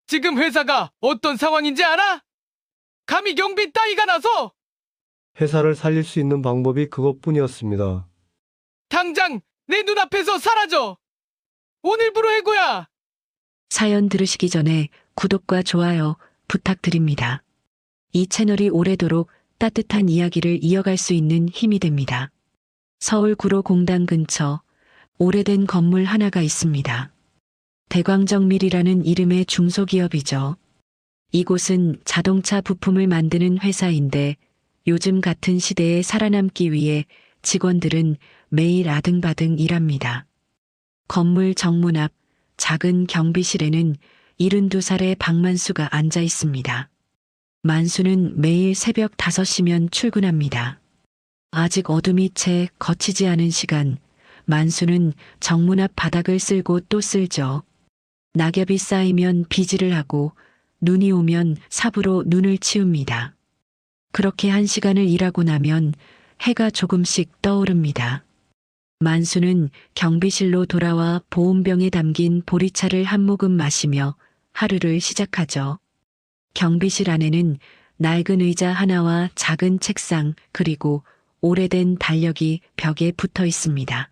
지금 회사가 어떤 상황인지 알아? 감히 경비 따위가 나서 회사를 살릴 수 있는 방법이 그것뿐이었습니다. 당장 내 눈앞에서 사라져! 오늘부로 해고야! 사연 들으시기 전에 구독과 좋아요 부탁드립니다. 이 채널이 오래도록 따뜻한 이야기를 이어갈 수 있는 힘이 됩니다. 서울 구로공단 근처 오래된 건물 하나가 있습니다. 대광정밀이라는 이름의 중소기업이죠. 이곳은 자동차 부품을 만드는 회사인데 요즘 같은 시대에 살아남기 위해 직원들은 매일 아등바등 일합니다. 건물 정문 앞 작은 경비실에는 72살의 박만수가 앉아 있습니다. 만수는 매일 새벽 5시면 출근합니다. 아직 어둠이 채 거치지 않은 시간, 만수는 정문 앞 바닥을 쓸고 또 쓸죠. 낙엽이 쌓이면 비질을 하고 눈이 오면 삽으로 눈을 치웁니다. 그렇게 1시간을 일하고 나면 해가 조금씩 떠오릅니다. 만수는 경비실로 돌아와 보온병에 담긴 보리차를 한 모금 마시며 하루를 시작하죠. 경비실 안에는 낡은 의자 하나와 작은 책상 그리고 오래된 달력이 벽에 붙어 있습니다.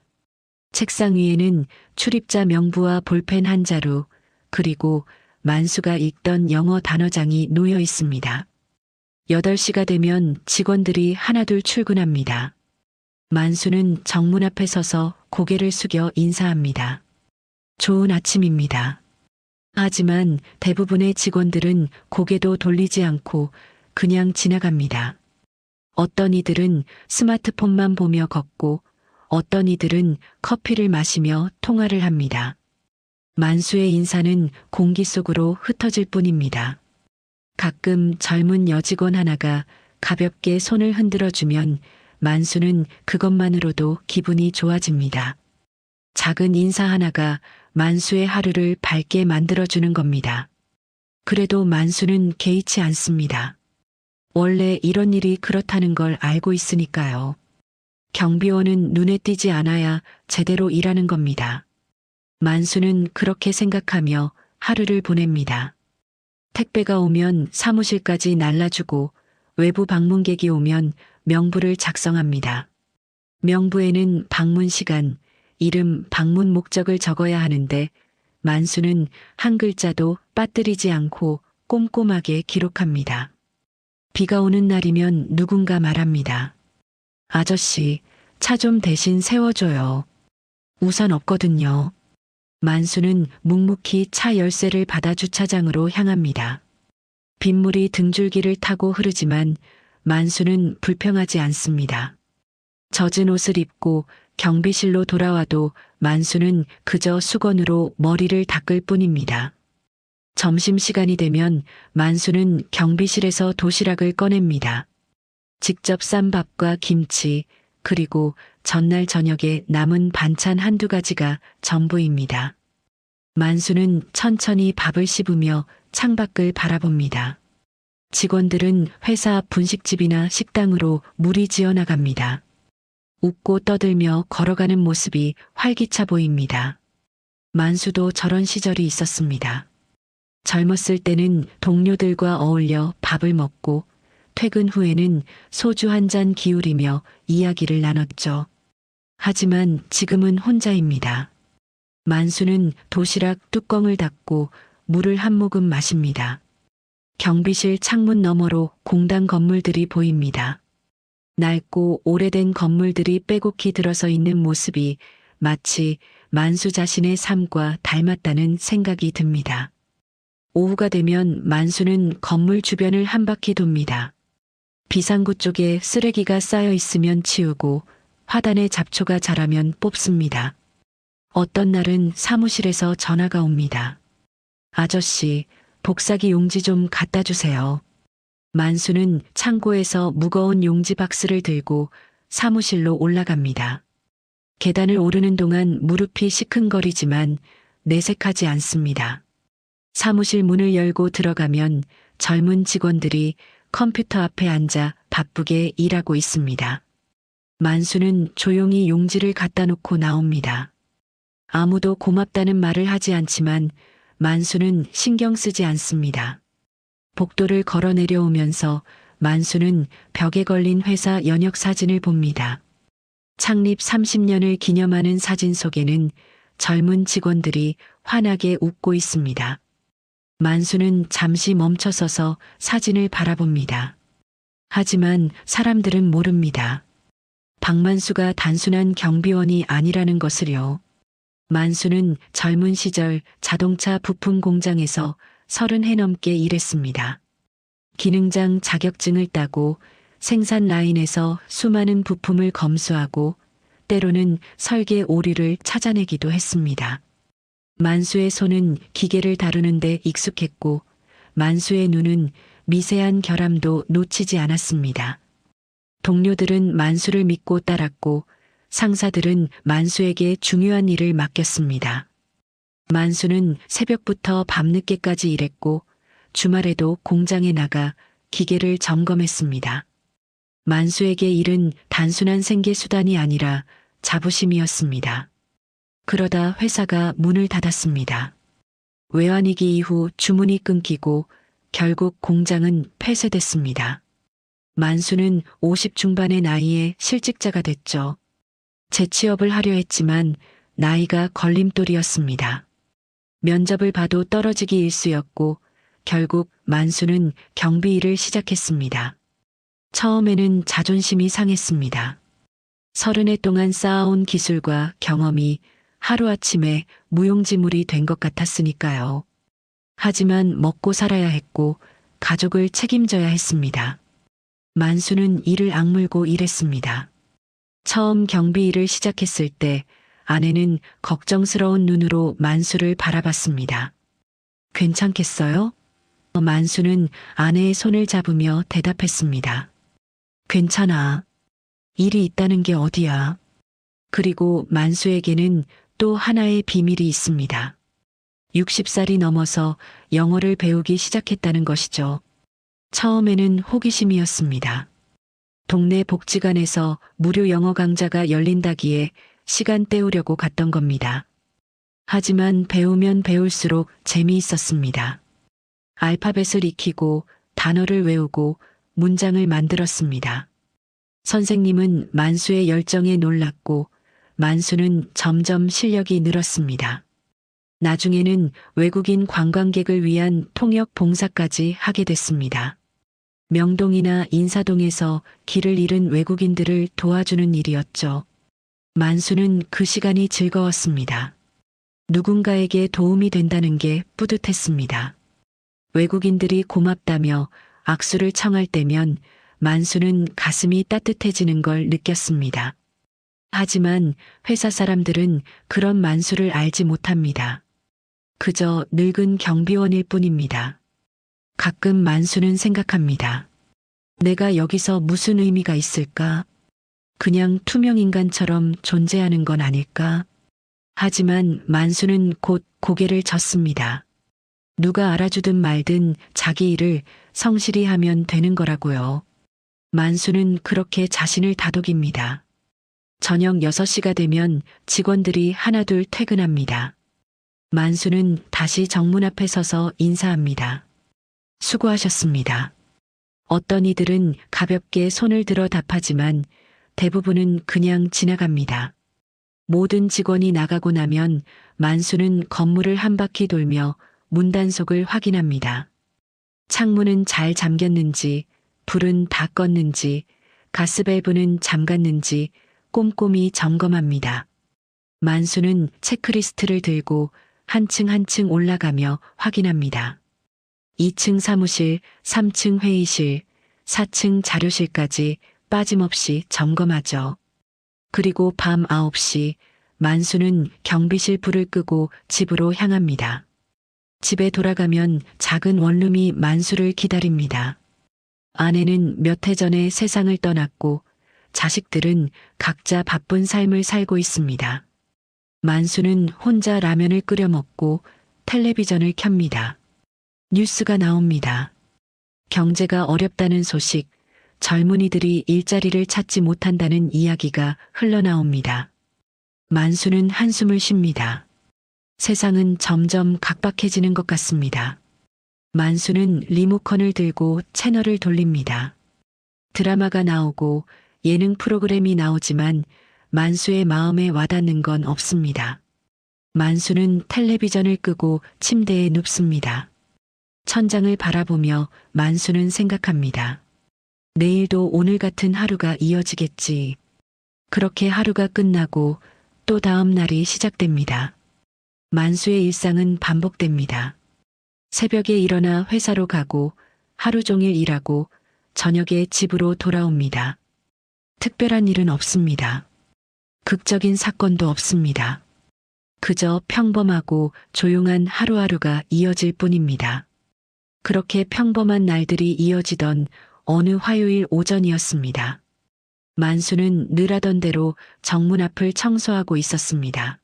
책상 위에는 출입자 명부와 볼펜 한 자루 그리고 만수가 읽던 영어 단어장이 놓여 있습니다. 8시가 되면 직원들이 하나둘 출근합니다. 만수는 정문 앞에 서서 고개를 숙여 인사합니다. 좋은 아침입니다. 하지만 대부분의 직원들은 고개도 돌리지 않고 그냥 지나갑니다. 어떤 이들은 스마트폰만 보며 걷고 어떤 이들은 커피를 마시며 통화를 합니다. 만수의 인사는 공기 속으로 흩어질 뿐입니다. 가끔 젊은 여직원 하나가 가볍게 손을 흔들어주면 만수는 그것만으로도 기분이 좋아집니다. 작은 인사 하나가 만수의 하루를 밝게 만들어주는 겁니다. 그래도 만수는 개의치 않습니다. 원래 이런 일이 그렇다는 걸 알고 있으니까요. 경비원은 눈에 띄지 않아야 제대로 일하는 겁니다. 만수는 그렇게 생각하며 하루를 보냅니다. 택배가 오면 사무실까지 날라주고 외부 방문객이 오면 명부를 작성합니다. 명부에는 방문 시간, 이름, 방문 목적을 적어야 하는데 만수는 한 글자도 빠뜨리지 않고 꼼꼼하게 기록합니다. 비가 오는 날이면 누군가 말합니다. 아저씨, 차 좀 대신 세워줘요. 우산 없거든요. 만수는 묵묵히 차 열쇠를 받아 주차장으로 향합니다. 빗물이 등줄기를 타고 흐르지만 만수는 불평하지 않습니다. 젖은 옷을 입고 경비실로 돌아와도 만수는 그저 수건으로 머리를 닦을 뿐입니다. 점심시간이 되면 만수는 경비실에서 도시락을 꺼냅니다. 직접 싼 밥과 김치, 그리고 전날 저녁에 남은 반찬 한두 가지가 전부입니다. 만수는 천천히 밥을 씹으며 창밖을 바라봅니다. 직원들은 회사 앞 분식집이나 식당으로 무리지어 나갑니다. 웃고 떠들며 걸어가는 모습이 활기차 보입니다. 만수도 저런 시절이 있었습니다. 젊었을 때는 동료들과 어울려 밥을 먹고 퇴근 후에는 소주 한 잔 기울이며 이야기를 나눴죠. 하지만 지금은 혼자입니다. 만수는 도시락 뚜껑을 닫고 물을 한 모금 마십니다. 경비실 창문 너머로 공단 건물들이 보입니다. 낡고 오래된 건물들이 빼곡히 들어서 있는 모습이 마치 만수 자신의 삶과 닮았다는 생각이 듭니다. 오후가 되면 만수는 건물 주변을 한 바퀴 돕니다. 비상구 쪽에 쓰레기가 쌓여 있으면 치우고 화단에 잡초가 자라면 뽑습니다. 어떤 날은 사무실에서 전화가 옵니다. 아저씨, 복사기 용지 좀 갖다 주세요. 만수는 창고에서 무거운 용지 박스를 들고 사무실로 올라갑니다. 계단을 오르는 동안 무릎이 시큰거리지만 내색하지 않습니다. 사무실 문을 열고 들어가면 젊은 직원들이 컴퓨터 앞에 앉아 바쁘게 일하고 있습니다. 만수는 조용히 용지를 갖다 놓고 나옵니다. 아무도 고맙다는 말을 하지 않지만 만수는 신경 쓰지 않습니다. 복도를 걸어 내려오면서 만수는 벽에 걸린 회사 연역 사진을 봅니다. 창립 30년을 기념하는 사진 속에는 젊은 직원들이 환하게 웃고 있습니다. 만수는 잠시 멈춰서서 사진을 바라봅니다. 하지만 사람들은 모릅니다. 박만수가 단순한 경비원이 아니라는 것을요. 만수는 젊은 시절 자동차 부품 공장에서 30해 넘게 일했습니다. 기능장 자격증을 따고 생산 라인에서 수많은 부품을 검수하고 때로는 설계 오류를 찾아내기도 했습니다. 만수의 손은 기계를 다루는 데 익숙했고 만수의 눈은 미세한 결함도 놓치지 않았습니다. 동료들은 만수를 믿고 따랐고 상사들은 만수에게 중요한 일을 맡겼습니다. 만수는 새벽부터 밤늦게까지 일했고 주말에도 공장에 나가 기계를 점검했습니다. 만수에게 일은 단순한 생계수단이 아니라 자부심이었습니다. 그러다 회사가 문을 닫았습니다. 외환위기 이후 주문이 끊기고 결국 공장은 폐쇄됐습니다. 만수는 50 중반의 나이에 실직자가 됐죠. 재취업을 하려 했지만 나이가 걸림돌이었습니다. 면접을 봐도 떨어지기 일쑤였고 결국 만수는 경비 일을 시작했습니다. 처음에는 자존심이 상했습니다. 30해 동안 쌓아온 기술과 경험이 하루아침에 무용지물이 된 것 같았으니까요. 하지만 먹고 살아야 했고 가족을 책임져야 했습니다. 만수는 이를 악물고 일했습니다. 처음 경비 일을 시작했을 때 아내는 걱정스러운 눈으로 만수를 바라봤습니다. 괜찮겠어요? 만수는 아내의 손을 잡으며 대답했습니다. 괜찮아. 일이 있다는 게 어디야. 그리고 만수에게는 또 하나의 비밀이 있습니다. 60살이 넘어서 영어를 배우기 시작했다는 것이죠. 처음에는 호기심이었습니다. 동네 복지관에서 무료 영어 강좌가 열린다기에 시간 때우려고 갔던 겁니다. 하지만 배우면 배울수록 재미있었습니다. 알파벳을 익히고 단어를 외우고 문장을 만들었습니다. 선생님은 만수의 열정에 놀랐고 만수는 점점 실력이 늘었습니다. 나중에는 외국인 관광객을 위한 통역 봉사까지 하게 됐습니다. 명동이나 인사동에서 길을 잃은 외국인들을 도와주는 일이었죠. 만수는 그 시간이 즐거웠습니다. 누군가에게 도움이 된다는 게 뿌듯했습니다. 외국인들이 고맙다며 악수를 청할 때면 만수는 가슴이 따뜻해지는 걸 느꼈습니다. 하지만 회사 사람들은 그런 만수를 알지 못합니다. 그저 늙은 경비원일 뿐입니다. 가끔 만수는 생각합니다. 내가 여기서 무슨 의미가 있을까? 그냥 투명인간처럼 존재하는 건 아닐까? 하지만 만수는 곧 고개를 젓습니다. 누가 알아주든 말든 자기 일을 성실히 하면 되는 거라고요. 만수는 그렇게 자신을 다독입니다. 저녁 6시가 되면 직원들이 하나둘 퇴근합니다. 만수는 다시 정문 앞에 서서 인사합니다. 수고하셨습니다. 어떤 이들은 가볍게 손을 들어 답하지만 대부분은 그냥 지나갑니다. 모든 직원이 나가고 나면 만수는 건물을 한 바퀴 돌며 문단속을 확인합니다. 창문은 잘 잠겼는지, 불은 다 껐는지, 가스밸브는 잠갔는지 꼼꼼히 점검합니다. 만수는 체크리스트를 들고 한 층 한 층 올라가며 확인합니다. 2층 사무실, 3층 회의실, 4층 자료실까지 빠짐없이 점검하죠. 그리고 밤 9시 만수는 경비실 불을 끄고 집으로 향합니다. 집에 돌아가면 작은 원룸이 만수를 기다립니다. 아내는 몇 해 전에 세상을 떠났고 자식들은 각자 바쁜 삶을 살고 있습니다. 만수는 혼자 라면을 끓여 먹고 텔레비전을 켭니다. 뉴스가 나옵니다. 경제가 어렵다는 소식, 젊은이들이 일자리를 찾지 못한다는 이야기가 흘러나옵니다. 만수는 한숨을 쉽니다. 세상은 점점 각박해지는 것 같습니다. 만수는 리모컨을 들고 채널을 돌립니다. 드라마가 나오고 예능 프로그램이 나오지만 만수의 마음에 와닿는 건 없습니다. 만수는 텔레비전을 끄고 침대에 눕습니다. 천장을 바라보며 만수는 생각합니다. 내일도 오늘 같은 하루가 이어지겠지. 그렇게 하루가 끝나고 또 다음 날이 시작됩니다. 만수의 일상은 반복됩니다. 새벽에 일어나 회사로 가고 하루 종일 일하고 저녁에 집으로 돌아옵니다. 특별한 일은 없습니다. 극적인 사건도 없습니다. 그저 평범하고 조용한 하루하루가 이어질 뿐입니다. 그렇게 평범한 날들이 이어지던 어느 화요일 오전이었습니다. 만수는 늘 하던 대로 정문 앞을 청소하고 있었습니다.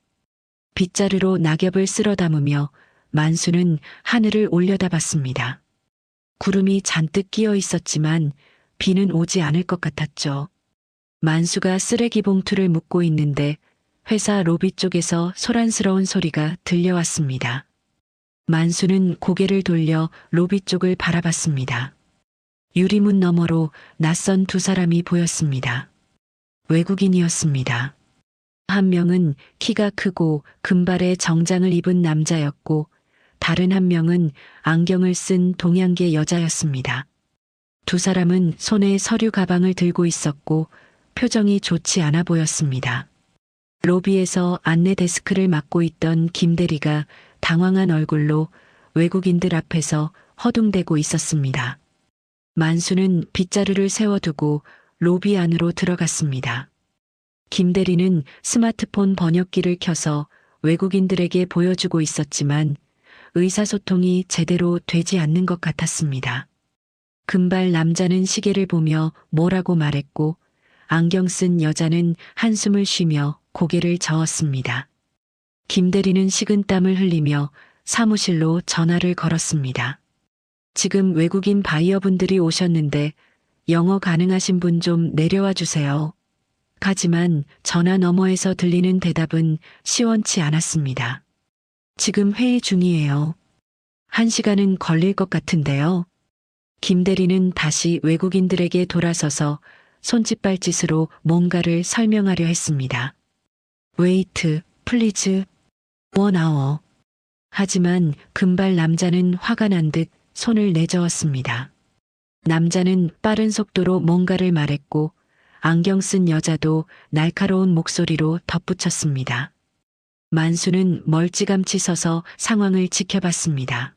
빗자루로 낙엽을 쓸어 담으며 만수는 하늘을 올려다봤습니다. 구름이 잔뜩 끼어 있었지만 비는 오지 않을 것 같았죠. 만수가 쓰레기 봉투를 묶고 있는데 회사 로비 쪽에서 소란스러운 소리가 들려왔습니다. 만수는 고개를 돌려 로비 쪽을 바라봤습니다. 유리문 너머로 낯선 두 사람이 보였습니다. 외국인이었습니다. 한 명은 키가 크고 금발의 정장을 입은 남자였고 다른 한 명은 안경을 쓴 동양계 여자였습니다. 두 사람은 손에 서류 가방을 들고 있었고 표정이 좋지 않아 보였습니다. 로비에서 안내 데스크를 맡고 있던 김 대리가 당황한 얼굴로 외국인들 앞에서 허둥대고 있었습니다. 만수는 빗자루를 세워두고 로비 안으로 들어갔습니다. 김 대리는 스마트폰 번역기를 켜서 외국인들에게 보여주고 있었지만 의사소통이 제대로 되지 않는 것 같았습니다. 금발 남자는 시계를 보며 뭐라고 말했고 안경 쓴 여자는 한숨을 쉬며 고개를 저었습니다. 김 대리는 식은땀을 흘리며 사무실로 전화를 걸었습니다. 지금 외국인 바이어분들이 오셨는데 영어 가능하신 분 좀 내려와 주세요. 하지만 전화 너머에서 들리는 대답은 시원치 않았습니다. 지금 회의 중이에요. 1시간은 걸릴 것 같은데요. 김 대리는 다시 외국인들에게 돌아서서 손짓발짓으로 뭔가를 설명하려 했습니다. Wait, please. 1 hour. 하지만 금발 남자는 화가 난 듯 손을 내저었습니다. 남자는 빠른 속도로 뭔가를 말했고 안경 쓴 여자도 날카로운 목소리로 덧붙였습니다. 만수는 멀찌감치 서서 상황을 지켜봤습니다.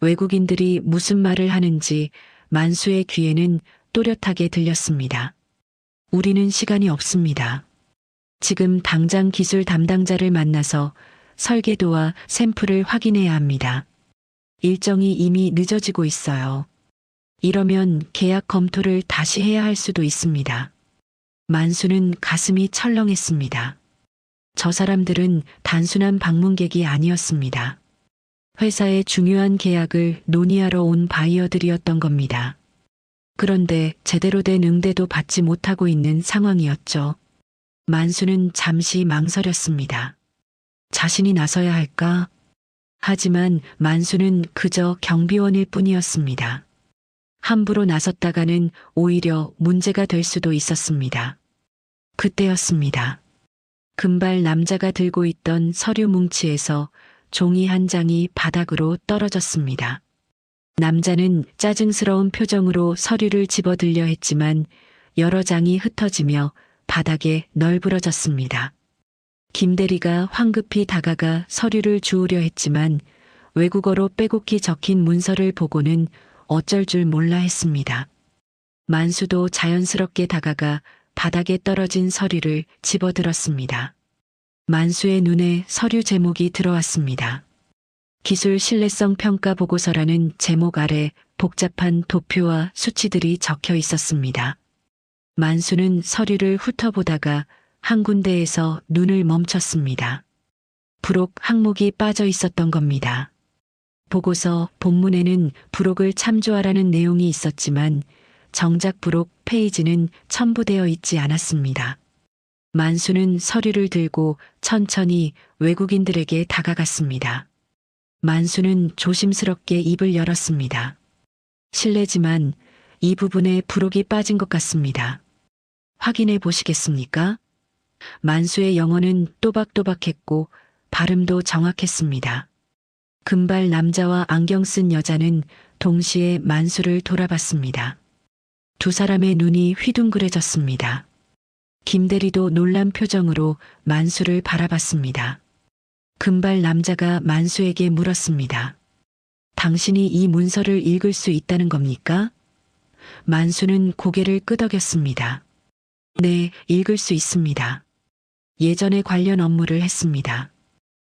외국인들이 무슨 말을 하는지 만수의 귀에는 또렷하게 들렸습니다. 우리는 시간이 없습니다. 지금 당장 기술 담당자를 만나서 설계도와 샘플을 확인해야 합니다. 일정이 이미 늦어지고 있어요. 이러면 계약 검토를 다시 해야 할 수도 있습니다. 만수는 가슴이 철렁했습니다. 저 사람들은 단순한 방문객이 아니었습니다. 회사의 중요한 계약을 논의하러 온 바이어들이었던 겁니다. 그런데 제대로 된 응대도 받지 못하고 있는 상황이었죠. 만수는 잠시 망설였습니다. 자신이 나서야 할까? 하지만 만수는 그저 경비원일 뿐이었습니다. 함부로 나섰다가는 오히려 문제가 될 수도 있었습니다. 그때였습니다. 금발 남자가 들고 있던 서류 뭉치에서 종이 한 장이 바닥으로 떨어졌습니다. 남자는 짜증스러운 표정으로 서류를 집어들려 했지만 여러 장이 흩어지며 바닥에 널브러졌습니다. 김 대리가 황급히 다가가 서류를 주우려 했지만 외국어로 빼곡히 적힌 문서를 보고는 어쩔 줄 몰라 했습니다. 만수도 자연스럽게 다가가 바닥에 떨어진 서류를 집어들었습니다. 만수의 눈에 서류 제목이 들어왔습니다. 기술 신뢰성 평가 보고서라는 제목 아래 복잡한 도표와 수치들이 적혀 있었습니다. 만수는 서류를 훑어보다가 한 군데에서 눈을 멈췄습니다. 부록 항목이 빠져 있었던 겁니다. 보고서 본문에는 부록을 참조하라는 내용이 있었지만 정작 부록 페이지는 첨부되어 있지 않았습니다. 만수는 서류를 들고 천천히 외국인들에게 다가갔습니다. 만수는 조심스럽게 입을 열었습니다. 실례지만 이 부분에 부록이 빠진 것 같습니다. 확인해 보시겠습니까? 만수의 영어는 또박또박했고 발음도 정확했습니다. 금발 남자와 안경 쓴 여자는 동시에 만수를 돌아봤습니다. 두 사람의 눈이 휘둥그레졌습니다. 김대리도 놀란 표정으로 만수를 바라봤습니다. 금발 남자가 만수에게 물었습니다. 당신이 이 문서를 읽을 수 있다는 겁니까? 만수는 고개를 끄덕였습니다. 네, 읽을 수 있습니다. 예전에 관련 업무를 했습니다.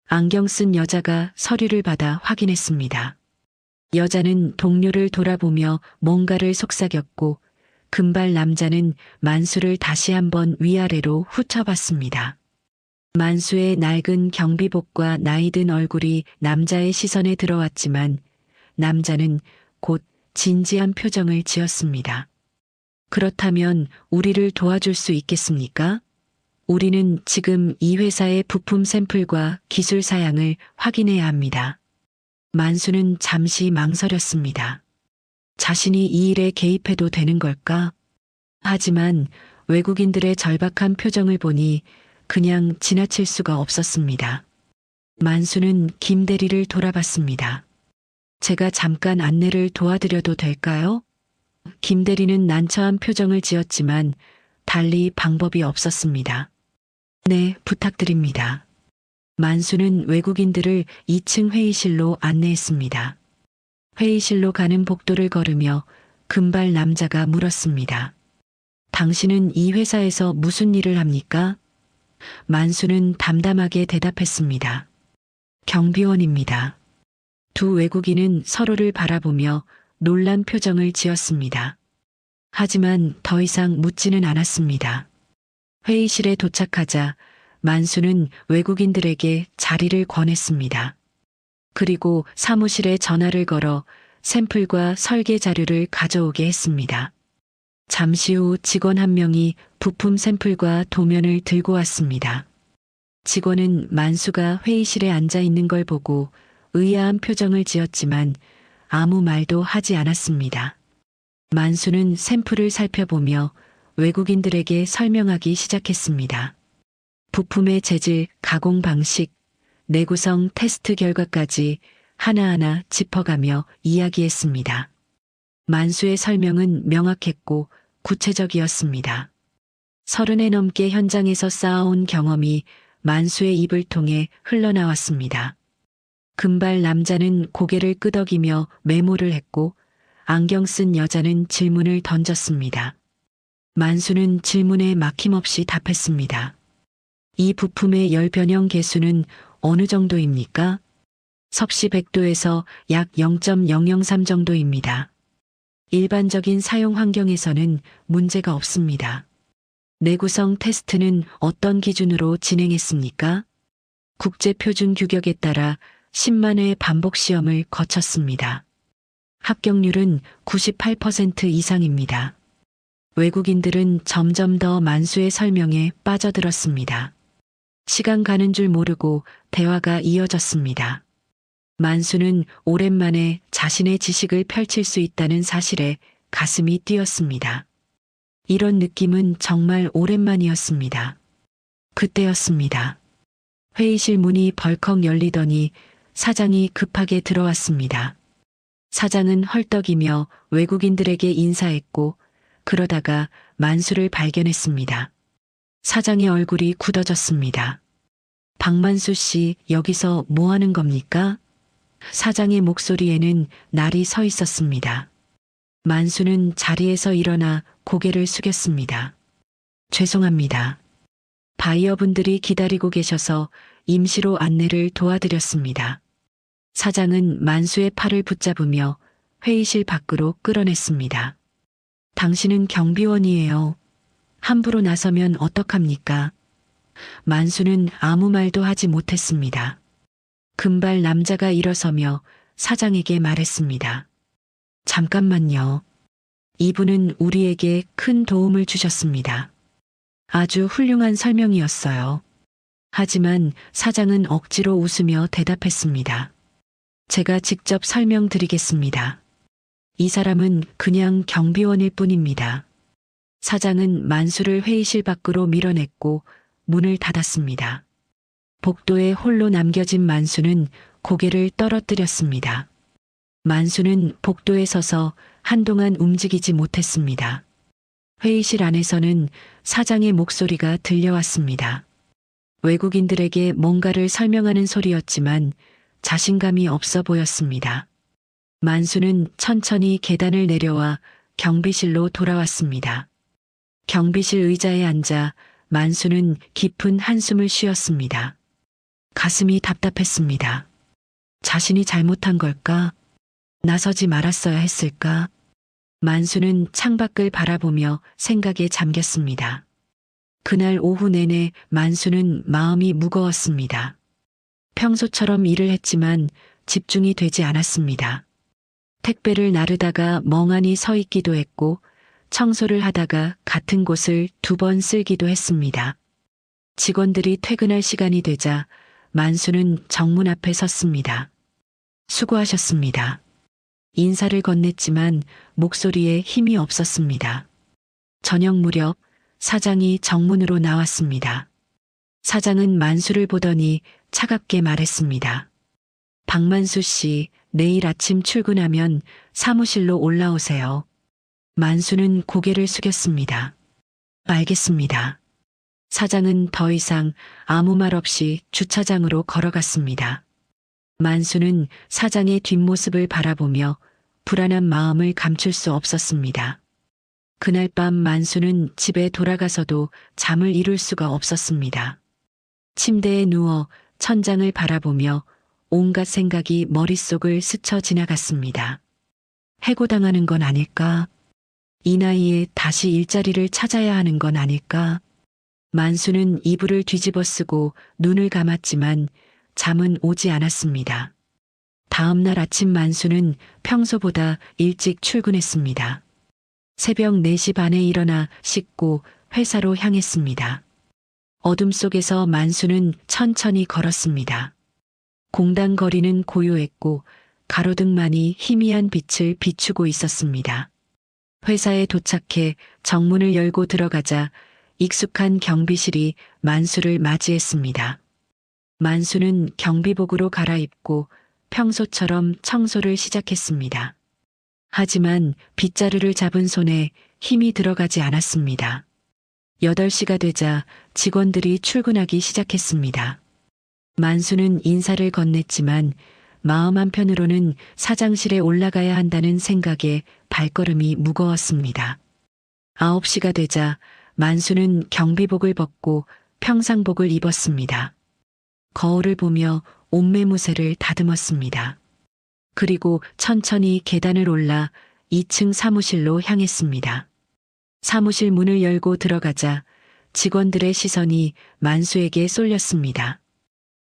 안경 쓴 여자가 서류를 받아 확인했습니다. 여자는 동료를 돌아보며 뭔가를 속삭였고 금발 남자는 만수를 다시 한번 위아래로 훑어봤습니다. 만수의 낡은 경비복과 나이든 얼굴이 남자의 시선에 들어왔지만 남자는 곧 진지한 표정을 지었습니다. 그렇다면 우리를 도와줄 수 있겠습니까? 우리는 지금 이 회사의 부품 샘플과 기술 사양을 확인해야 합니다. 만수는 잠시 망설였습니다. 자신이 이 일에 개입해도 되는 걸까? 하지만 외국인들의 절박한 표정을 보니 그냥 지나칠 수가 없었습니다. 만수는 김대리를 돌아봤습니다. 제가 잠깐 안내를 도와드려도 될까요? 김대리는 난처한 표정을 지었지만 달리 방법이 없었습니다. 네, 부탁드립니다. 만수는 외국인들을 2층 회의실로 안내했습니다. 회의실로 가는 복도를 걸으며 금발 남자가 물었습니다. 당신은 이 회사에서 무슨 일을 합니까? 만수는 담담하게 대답했습니다. 경비원입니다. 두 외국인은 서로를 바라보며 놀란 표정을 지었습니다. 하지만 더 이상 묻지는 않았습니다. 회의실에 도착하자 만수는 외국인들에게 자리를 권했습니다. 그리고 사무실에 전화를 걸어 샘플과 설계 자료를 가져오게 했습니다. 잠시 후 직원 한 명이 부품 샘플과 도면을 들고 왔습니다. 직원은 만수가 회의실에 앉아 있는 걸 보고 의아한 표정을 지었지만 아무 말도 하지 않았습니다. 만수는 샘플을 살펴보며 외국인들에게 설명하기 시작했습니다. 부품의 재질, 가공 방식, 내구성 테스트 결과까지 하나하나 짚어가며 이야기했습니다. 만수의 설명은 명확했고 구체적이었습니다. 30회 넘게 현장에서 쌓아온 경험이 만수의 입을 통해 흘러나왔습니다. 금발 남자는 고개를 끄덕이며 메모를 했고 안경 쓴 여자는 질문을 던졌습니다. 만수는 질문에 막힘없이 답했습니다. 이 부품의 열 변형 개수는 어느 정도입니까? 섭씨 100도에서 약 0.003 정도입니다. 일반적인 사용 환경에서는 문제가 없습니다. 내구성 테스트는 어떤 기준으로 진행했습니까? 국제표준 규격에 따라 10만 회 반복 시험을 거쳤습니다. 합격률은 98% 이상입니다. 외국인들은 점점 더 만수의 설명에 빠져들었습니다. 시간 가는 줄 모르고 대화가 이어졌습니다. 만수는 오랜만에 자신의 지식을 펼칠 수 있다는 사실에 가슴이 뛰었습니다. 이런 느낌은 정말 오랜만이었습니다. 그때였습니다. 회의실 문이 벌컥 열리더니 사장이 급하게 들어왔습니다. 사장은 헐떡이며 외국인들에게 인사했고 그러다가 만수를 발견했습니다. 사장의 얼굴이 굳어졌습니다. 박만수 씨, 여기서 뭐 하는 겁니까? 사장의 목소리에는 날이 서 있었습니다. 만수는 자리에서 일어나 고개를 숙였습니다. 죄송합니다. 바이어분들이 기다리고 계셔서 임시로 안내를 도와드렸습니다. 사장은 만수의 팔을 붙잡으며 회의실 밖으로 끌어냈습니다. 당신은 경비원이에요. 함부로 나서면 어떡합니까? 만수는 아무 말도 하지 못했습니다. 금발 남자가 일어서며 사장에게 말했습니다. 잠깐만요. 이분은 우리에게 큰 도움을 주셨습니다. 아주 훌륭한 설명이었어요. 하지만 사장은 억지로 웃으며 대답했습니다. 제가 직접 설명드리겠습니다. 이 사람은 그냥 경비원일 뿐입니다. 사장은 만수를 회의실 밖으로 밀어냈고 문을 닫았습니다. 복도에 홀로 남겨진 만수는 고개를 떨어뜨렸습니다. 만수는 복도에 서서 한동안 움직이지 못했습니다. 회의실 안에서는 사장의 목소리가 들려왔습니다. 외국인들에게 뭔가를 설명하는 소리였지만 자신감이 없어 보였습니다. 만수는 천천히 계단을 내려와 경비실로 돌아왔습니다. 경비실 의자에 앉아 만수는 깊은 한숨을 쉬었습니다. 가슴이 답답했습니다. 자신이 잘못한 걸까? 나서지 말았어야 했을까? 만수는 창밖을 바라보며 생각에 잠겼습니다. 그날 오후 내내 만수는 마음이 무거웠습니다. 평소처럼 일을 했지만 집중이 되지 않았습니다. 택배를 나르다가 멍하니 서 있기도 했고 청소를 하다가 같은 곳을 2번 쓸기도 했습니다. 직원들이 퇴근할 시간이 되자 만수는 정문 앞에 섰습니다. 수고하셨습니다. 인사를 건넸지만 목소리에 힘이 없었습니다. 저녁 무렵 사장이 정문으로 나왔습니다. 사장은 만수를 보더니 차갑게 말했습니다. 박만수 씨, 내일 아침 출근하면 사무실로 올라오세요. 만수는 고개를 숙였습니다. 알겠습니다. 사장은 더 이상 아무 말 없이 주차장으로 걸어갔습니다. 만수는 사장의 뒷모습을 바라보며 불안한 마음을 감출 수 없었습니다. 그날 밤 만수는 집에 돌아가서도 잠을 이룰 수가 없었습니다. 침대에 누워 천장을 바라보며 온갖 생각이 머릿속을 스쳐 지나갔습니다. 해고당하는 건 아닐까? 이 나이에 다시 일자리를 찾아야 하는 건 아닐까? 만수는 이불을 뒤집어 쓰고 눈을 감았지만 잠은 오지 않았습니다. 다음 날 아침 만수는 평소보다 일찍 출근했습니다. 새벽 4시 반에 일어나 씻고 회사로 향했습니다. 어둠 속에서 만수는 천천히 걸었습니다. 공당 거리는 고요했고 가로등만이 희미한 빛을 비추고 있었습니다. 회사에 도착해 정문을 열고 들어가자 익숙한 경비실이 만수를 맞이했습니다. 만수는 경비복으로 갈아입고 평소처럼 청소를 시작했습니다. 하지만 빗자루를 잡은 손에 힘이 들어가지 않았습니다. 8시가 되자 직원들이 출근하기 시작했습니다. 만수는 인사를 건넸지만 마음 한편으로는 사장실에 올라가야 한다는 생각에 발걸음이 무거웠습니다. 9시가 되자 만수는 경비복을 벗고 평상복을 입었습니다. 거울을 보며 옷매무새를 다듬었습니다. 그리고 천천히 계단을 올라 2층 사무실로 향했습니다. 사무실 문을 열고 들어가자 직원들의 시선이 만수에게 쏠렸습니다.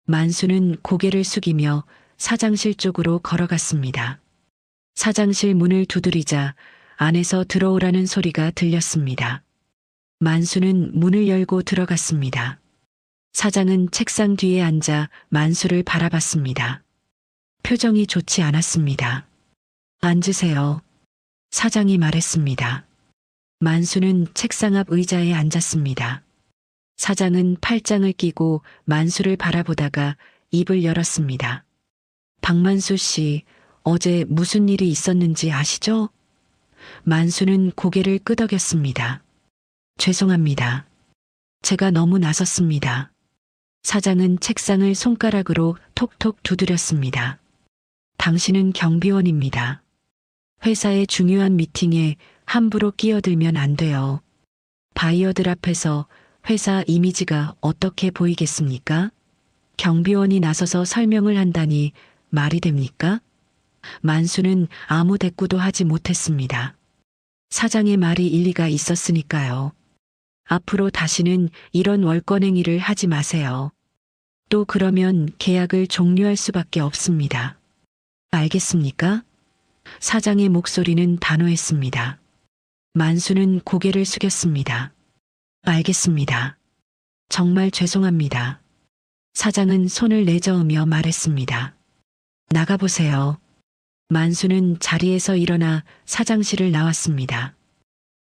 만수는 고개를 숙이며 사장실 쪽으로 걸어갔습니다. 사장실 문을 두드리자 안에서 들어오라는 소리가 들렸습니다. 만수는 문을 열고 들어갔습니다. 사장은 책상 뒤에 앉아 만수를 바라봤습니다. 표정이 좋지 않았습니다. 앉으세요. 사장이 말했습니다. 만수는 책상 앞 의자에 앉았습니다. 사장은 팔짱을 끼고 만수를 바라보다가 입을 열었습니다. 박만수 씨, 어제 무슨 일이 있었는지 아시죠? 만수는 고개를 끄덕였습니다. 죄송합니다. 제가 너무 나섰습니다. 사장은 책상을 손가락으로 톡톡 두드렸습니다. 당신은 경비원입니다. 회사의 중요한 미팅에 함부로 끼어들면 안 돼요. 바이어들 앞에서 회사 이미지가 어떻게 보이겠습니까? 경비원이 나서서 설명을 한다니 말이 됩니까? 만수는 아무 대꾸도 하지 못했습니다. 사장의 말이 일리가 있었으니까요. 앞으로 다시는 이런 월권행위를 하지 마세요. 또 그러면 계약을 종료할 수밖에 없습니다. 알겠습니까? 사장의 목소리는 단호했습니다. 만수는 고개를 숙였습니다. 알겠습니다. 정말 죄송합니다. 사장은 손을 내저으며 말했습니다. 나가보세요. 만수는 자리에서 일어나 사장실을 나왔습니다.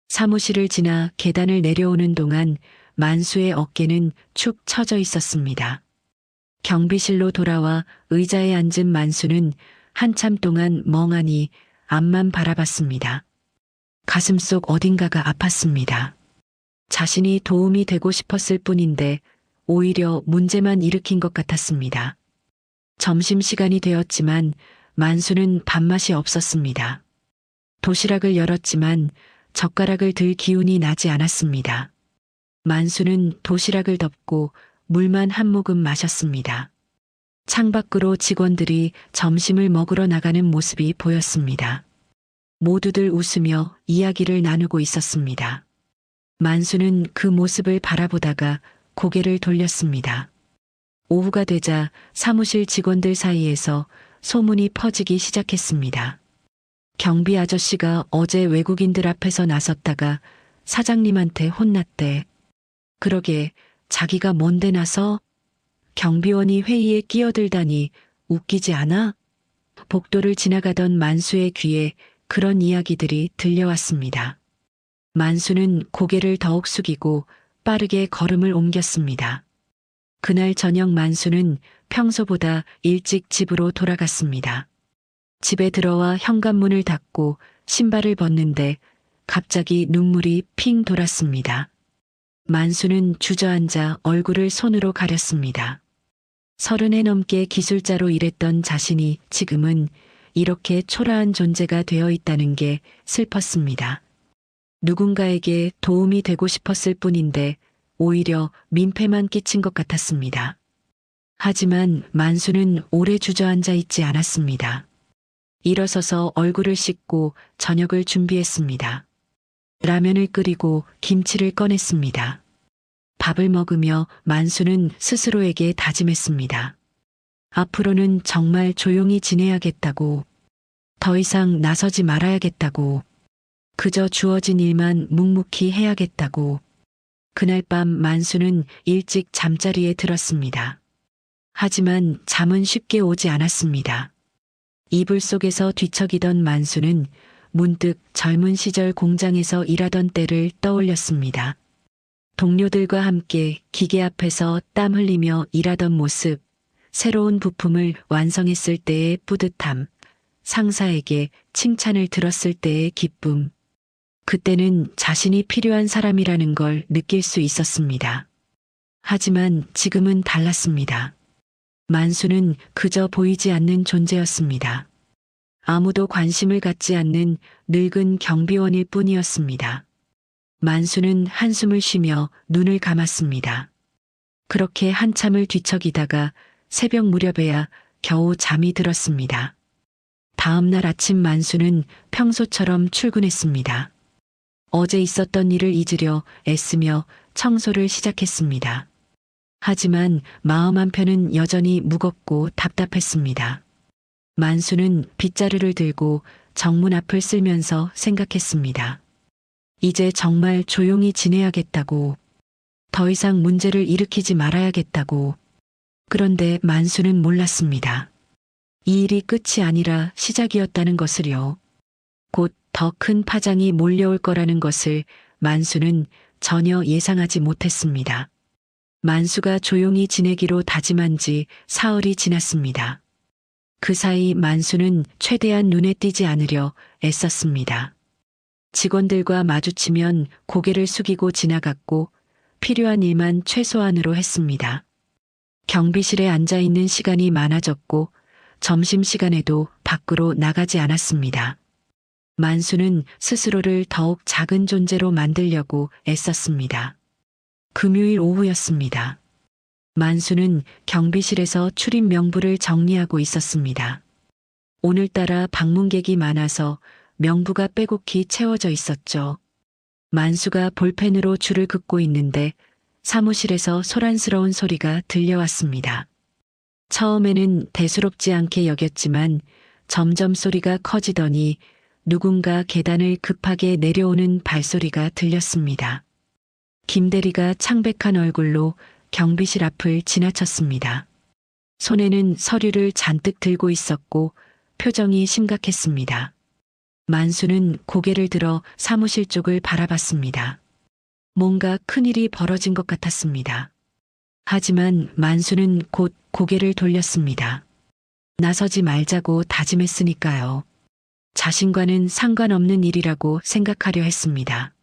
사무실을 지나 계단을 내려오는 동안 만수의 어깨는 축 처져 있었습니다. 경비실로 돌아와 의자에 앉은 만수는 한참 동안 멍하니 앞만 바라봤습니다. 가슴속 어딘가가 아팠습니다. 자신이 도움이 되고 싶었을 뿐인데 오히려 문제만 일으킨 것 같았습니다. 점심시간이 되었지만 만수는 밥맛이 없었습니다. 도시락을 열었지만 젓가락을 들 기운이 나지 않았습니다. 만수는 도시락을 덮고 물만 한 모금 마셨습니다. 창밖으로 직원들이 점심을 먹으러 나가는 모습이 보였습니다. 모두들 웃으며 이야기를 나누고 있었습니다. 만수는 그 모습을 바라보다가 고개를 돌렸습니다. 오후가 되자 사무실 직원들 사이에서 소문이 퍼지기 시작했습니다. 경비 아저씨가 어제 외국인들 앞에서 나섰다가 사장님한테 혼났대. 그러게 자기가 뭔데 나서? 경비원이 회의에 끼어들다니 웃기지 않아? 복도를 지나가던 만수의 귀에 그런 이야기들이 들려왔습니다. 만수는 고개를 더욱 숙이고 빠르게 걸음을 옮겼습니다. 그날 저녁 만수는 평소보다 일찍 집으로 돌아갔습니다. 집에 들어와 현관문을 닫고 신발을 벗는데 갑자기 눈물이 핑 돌았습니다. 만수는 주저앉아 얼굴을 손으로 가렸습니다. 30에 넘게 기술자로 일했던 자신이 지금은 이렇게 초라한 존재가 되어 있다는 게 슬펐습니다. 누군가에게 도움이 되고 싶었을 뿐인데 오히려 민폐만 끼친 것 같았습니다. 하지만 만수는 오래 주저앉아 있지 않았습니다. 일어서서 얼굴을 씻고 저녁을 준비했습니다. 라면을 끓이고 김치를 꺼냈습니다. 밥을 먹으며 만수는 스스로에게 다짐했습니다. 앞으로는 정말 조용히 지내야겠다고, 더 이상 나서지 말아야겠다고, 그저 주어진 일만 묵묵히 해야겠다고. 그날 밤 만수는 일찍 잠자리에 들었습니다. 하지만 잠은 쉽게 오지 않았습니다. 이불 속에서 뒤척이던 만수는 문득 젊은 시절 공장에서 일하던 때를 떠올렸습니다. 동료들과 함께 기계 앞에서 땀 흘리며 일하던 모습, 새로운 부품을 완성했을 때의 뿌듯함, 상사에게 칭찬을 들었을 때의 기쁨. 그때는 자신이 필요한 사람이라는 걸 느낄 수 있었습니다. 하지만 지금은 달랐습니다. 만수는 그저 보이지 않는 존재였습니다. 아무도 관심을 갖지 않는 늙은 경비원일 뿐이었습니다. 만수는 한숨을 쉬며 눈을 감았습니다. 그렇게 한참을 뒤척이다가 새벽 무렵에야 겨우 잠이 들었습니다. 다음 날 아침 만수는 평소처럼 출근했습니다. 어제 있었던 일을 잊으려 애쓰며 청소를 시작했습니다. 하지만 마음 한편은 여전히 무겁고 답답했습니다. 만수는 빗자루를 들고 정문 앞을 쓸면서 생각했습니다. 이제 정말 조용히 지내야겠다고, 더 이상 문제를 일으키지 말아야겠다고. 그런데 만수는 몰랐습니다. 이 일이 끝이 아니라 시작이었다는 것을요. 곧 더 큰 파장이 몰려올 거라는 것을 만수는 전혀 예상하지 못했습니다. 만수가 조용히 지내기로 다짐한 지 사흘이 지났습니다. 그 사이 만수는 최대한 눈에 띄지 않으려 애썼습니다. 직원들과 마주치면 고개를 숙이고 지나갔고 필요한 일만 최소한으로 했습니다. 경비실에 앉아 있는 시간이 많아졌고 점심시간에도 밖으로 나가지 않았습니다. 만수는 스스로를 더욱 작은 존재로 만들려고 애썼습니다. 금요일 오후였습니다. 만수는 경비실에서 출입 명부를 정리하고 있었습니다. 오늘따라 방문객이 많아서 명부가 빼곡히 채워져 있었죠. 만수가 볼펜으로 줄을 긋고 있는데 사무실에서 소란스러운 소리가 들려왔습니다. 처음에는 대수롭지 않게 여겼지만 점점 소리가 커지더니 누군가 계단을 급하게 내려오는 발소리가 들렸습니다. 김대리가 창백한 얼굴로 경비실 앞을 지나쳤습니다. 손에는 서류를 잔뜩 들고 있었고 표정이 심각했습니다. 만수는 고개를 들어 사무실 쪽을 바라봤습니다. 뭔가 큰일이 벌어진 것 같았습니다. 하지만 만수는 곧 고개를 돌렸습니다. 나서지 말자고 다짐했으니까요. 자신과는 상관없는 일이라고 생각하려 했습니다.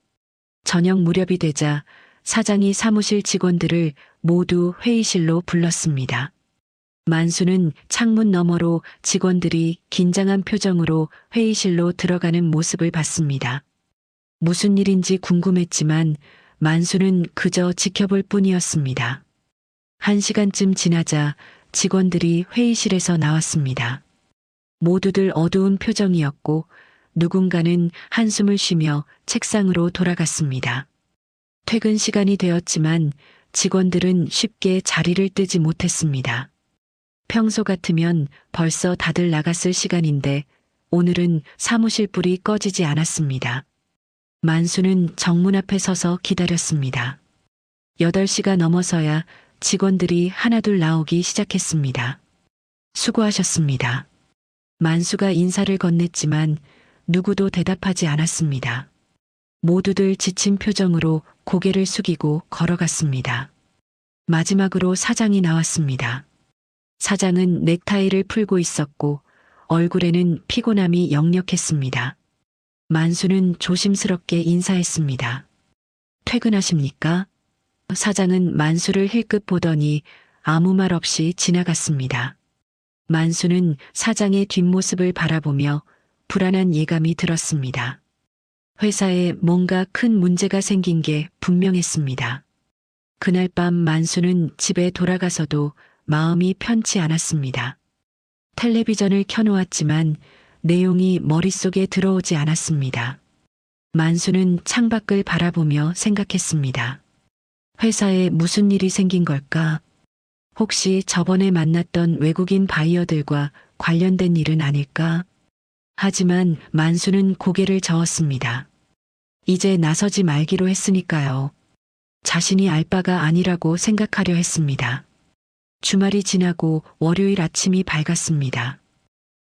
저녁 무렵이 되자 사장이 사무실 직원들을 모두 회의실로 불렀습니다. 만수는 창문 너머로 직원들이 긴장한 표정으로 회의실로 들어가는 모습을 봤습니다. 무슨 일인지 궁금했지만 만수는 그저 지켜볼 뿐이었습니다. 1시간쯤 지나자 직원들이 회의실에서 나왔습니다. 모두들 어두운 표정이었고 누군가는 한숨을 쉬며 책상으로 돌아갔습니다. 퇴근 시간이 되었지만 직원들은 쉽게 자리를 뜨지 못했습니다. 평소 같으면 벌써 다들 나갔을 시간인데 오늘은 사무실 불이 꺼지지 않았습니다. 만수는 정문 앞에 서서 기다렸습니다. 8시가 넘어서야 직원들이 하나둘 나오기 시작했습니다. 수고하셨습니다. 만수가 인사를 건넸지만 누구도 대답하지 않았습니다. 모두들 지친 표정으로 고개를 숙이고 걸어갔습니다. 마지막으로 사장이 나왔습니다. 사장은 넥타이를 풀고 있었고 얼굴에는 피곤함이 역력했습니다. 만수는 조심스럽게 인사했습니다. 퇴근하십니까? 사장은 만수를 힐끗 보더니 아무 말 없이 지나갔습니다. 만수는 사장의 뒷모습을 바라보며 불안한 예감이 들었습니다. 회사에 뭔가 큰 문제가 생긴 게 분명했습니다. 그날 밤 만수는 집에 돌아가서도 마음이 편치 않았습니다. 텔레비전을 켜놓았지만 내용이 머릿속에 들어오지 않았습니다. 만수는 창밖을 바라보며 생각했습니다. 회사에 무슨 일이 생긴 걸까? 혹시 저번에 만났던 외국인 바이어들과 관련된 일은 아닐까? 하지만 만수는 고개를 저었습니다. 이제 나서지 말기로 했으니까요. 자신이 알 바가 아니라고 생각하려 했습니다. 주말이 지나고 월요일 아침이 밝았습니다.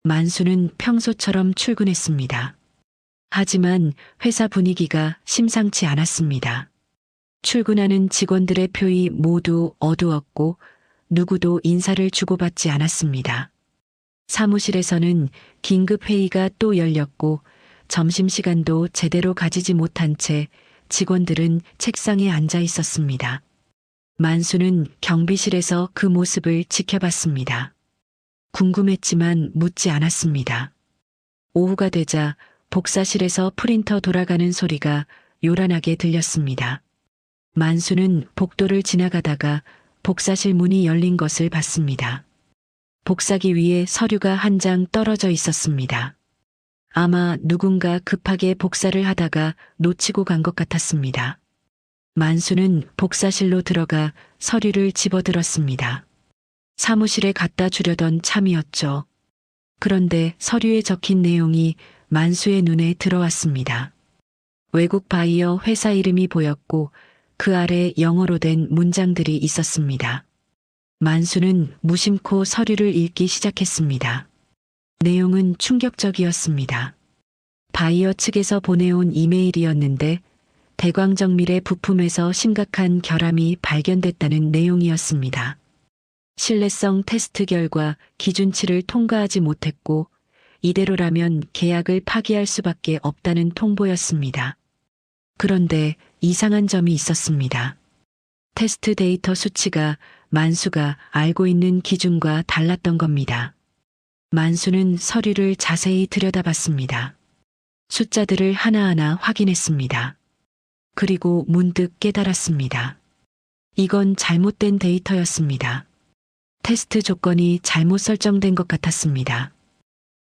만수는 평소처럼 출근했습니다. 하지만 회사 분위기가 심상치 않았습니다. 출근하는 직원들의 표이 모두 어두웠고 누구도 인사를 주고받지 않았습니다. 사무실에서는 긴급 회의가 또 열렸고 점심시간도 제대로 가지지 못한 채 직원들은 책상에 앉아 있었습니다. 만수는 경비실에서 그 모습을 지켜봤습니다. 궁금했지만 묻지 않았습니다. 오후가 되자 복사실에서 프린터 돌아가는 소리가 요란하게 들렸습니다. 만수는 복도를 지나가다가 복사실 문이 열린 것을 봤습니다. 복사기 위에 서류가 한 장 떨어져 있었습니다. 아마 누군가 급하게 복사를 하다가 놓치고 간 것 같았습니다. 만수는 복사실로 들어가 서류를 집어들었습니다. 사무실에 갖다 주려던 참이었죠. 그런데 서류에 적힌 내용이 만수의 눈에 들어왔습니다. 외국 바이어 회사 이름이 보였고 그 아래 영어로 된 문장들이 있었습니다. 만수는 무심코 서류를 읽기 시작했습니다. 내용은 충격적이었습니다. 바이어 측에서 보내온 이메일이었는데 대광정밀의 부품에서 심각한 결함이 발견됐다는 내용이었습니다. 신뢰성 테스트 결과 기준치를 통과하지 못했고 이대로라면 계약을 파기할 수밖에 없다는 통보였습니다. 그런데 이상한 점이 있었습니다. 테스트 데이터 수치가 만수가 알고 있는 기준과 달랐던 겁니다. 만수는 서류를 자세히 들여다봤습니다. 숫자들을 하나하나 확인했습니다. 그리고 문득 깨달았습니다. 이건 잘못된 데이터였습니다. 테스트 조건이 잘못 설정된 것 같았습니다.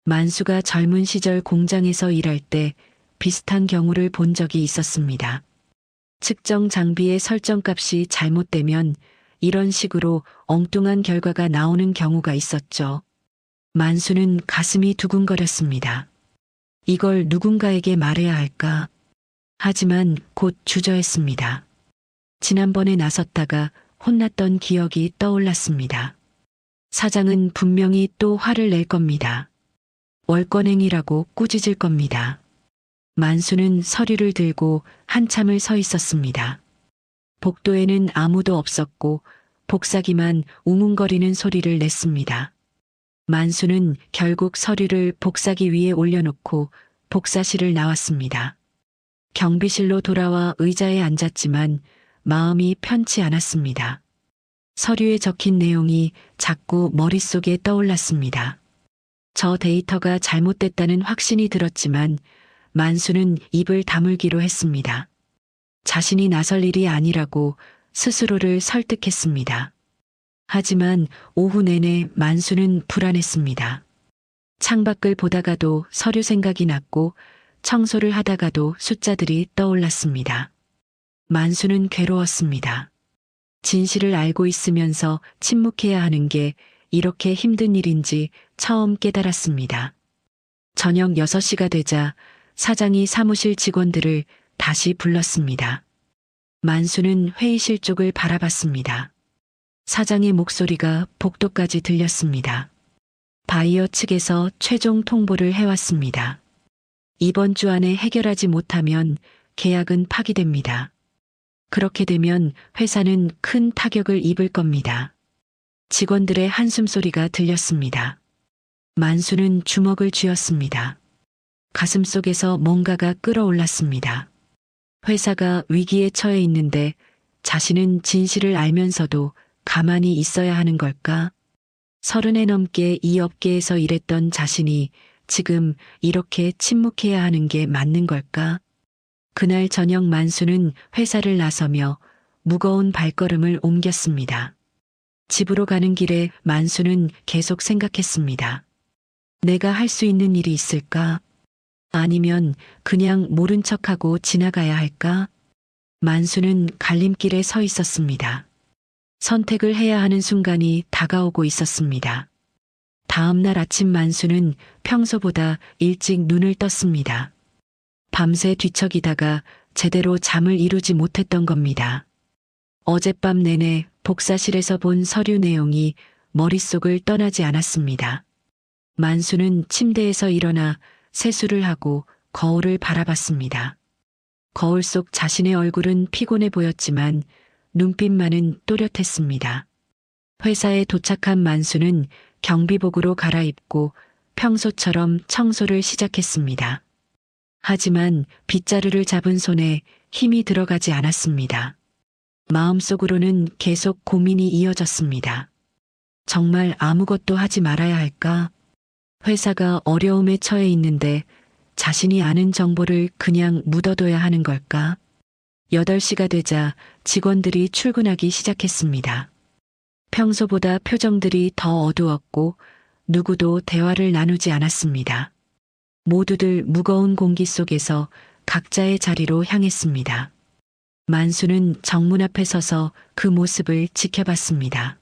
만수가 젊은 시절 공장에서 일할 때 비슷한 경우를 본 적이 있었습니다. 측정 장비의 설정값이 잘못되면 이런 식으로 엉뚱한 결과가 나오는 경우가 있었죠. 만수는 가슴이 두근거렸습니다. 이걸 누군가에게 말해야 할까? 하지만 곧 주저했습니다. 지난번에 나섰다가 혼났던 기억이 떠올랐습니다. 사장은 분명히 또 화를 낼 겁니다. 월권행이라고 꾸짖을 겁니다. 만수는 서류를 들고 한참을 서 있었습니다. 복도에는 아무도 없었고 복사기만 웅웅거리는 소리를 냈습니다. 만수는 결국 서류를 복사기 위에 올려놓고 복사실을 나왔습니다. 경비실로 돌아와 의자에 앉았지만 마음이 편치 않았습니다. 서류에 적힌 내용이 자꾸 머릿속에 떠올랐습니다. 저 데이터가 잘못됐다는 확신이 들었지만 만수는 입을 다물기로 했습니다. 자신이 나설 일이 아니라고 스스로를 설득했습니다. 하지만 오후 내내 만수는 불안했습니다. 창밖을 보다가도 서류 생각이 났고 청소를 하다가도 숫자들이 떠올랐습니다. 만수는 괴로웠습니다. 진실을 알고 있으면서 침묵해야 하는 게 이렇게 힘든 일인지 처음 깨달았습니다. 저녁 6시가 되자 사장이 사무실 직원들을 다시 불렀습니다. 만수는 회의실 쪽을 바라봤습니다. 사장의 목소리가 복도까지 들렸습니다. 바이어 측에서 최종 통보를 해왔습니다. 이번 주 안에 해결하지 못하면 계약은 파기됩니다. 그렇게 되면 회사는 큰 타격을 입을 겁니다. 직원들의 한숨소리가 들렸습니다. 만수는 주먹을 쥐었습니다. 가슴속에서 뭔가가 끌어올랐습니다. 회사가 위기에 처해 있는데 자신은 진실을 알면서도 가만히 있어야 하는 걸까? 30에 넘게 이 업계에서 일했던 자신이 지금 이렇게 침묵해야 하는 게 맞는 걸까? 그날 저녁 만수는 회사를 나서며 무거운 발걸음을 옮겼습니다. 집으로 가는 길에 만수는 계속 생각했습니다. 내가 할 수 있는 일이 있을까? 아니면 그냥 모른 척하고 지나가야 할까? 만수는 갈림길에 서 있었습니다. 선택을 해야 하는 순간이 다가오고 있었습니다. 다음 날 아침 만수는 평소보다 일찍 눈을 떴습니다. 밤새 뒤척이다가 제대로 잠을 이루지 못했던 겁니다. 어젯밤 내내 복사실에서 본 서류 내용이 머릿속을 떠나지 않았습니다. 만수는 침대에서 일어나 세수를 하고 거울을 바라봤습니다. 거울 속 자신의 얼굴은 피곤해 보였지만 눈빛만은 또렷했습니다. 회사에 도착한 만수는 경비복으로 갈아입고 평소처럼 청소를 시작했습니다. 하지만 빗자루를 잡은 손에 힘이 들어가지 않았습니다. 마음속으로는 계속 고민이 이어졌습니다. 정말 아무것도 하지 말아야 할까? 회사가 어려움에 처해 있는데 자신이 아는 정보를 그냥 묻어둬야 하는 걸까? 8시가 되자 직원들이 출근하기 시작했습니다. 평소보다 표정들이 더 어두웠고 누구도 대화를 나누지 않았습니다. 모두들 무거운 공기 속에서 각자의 자리로 향했습니다. 만수는 정문 앞에 서서 그 모습을 지켜봤습니다.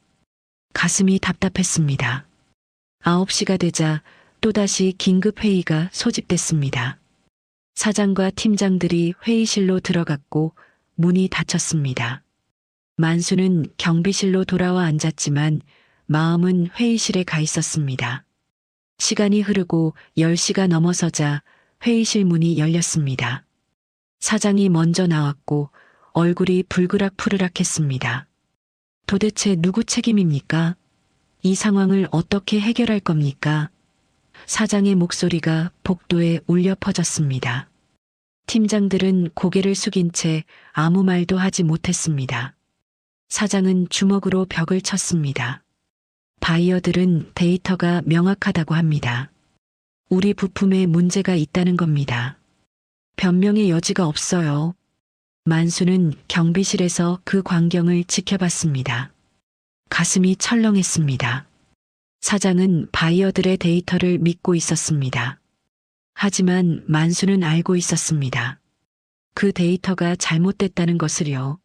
가슴이 답답했습니다. 9시가 되자 또다시 긴급회의가 소집됐습니다. 사장과 팀장들이 회의실로 들어갔고 문이 닫혔습니다. 만수는 경비실로 돌아와 앉았지만 마음은 회의실에 가 있었습니다. 시간이 흐르고 10시가 넘어서자 회의실 문이 열렸습니다. 사장이 먼저 나왔고 얼굴이 불그락푸르락했습니다. 도대체 누구 책임입니까? 이 상황을 어떻게 해결할 겁니까? 사장의 목소리가 복도에 울려 퍼졌습니다. 팀장들은 고개를 숙인 채 아무 말도 하지 못했습니다. 사장은 주먹으로 벽을 쳤습니다. 바이어들은 데이터가 명확하다고 합니다. 우리 부품에 문제가 있다는 겁니다. 변명의 여지가 없어요. 만수는 경비실에서 그 광경을 지켜봤습니다. 가슴이 철렁했습니다. 사장은 바이어들의 데이터를 믿고 있었습니다. 하지만 만수는 알고 있었습니다. 그 데이터가 잘못됐다는 것을요.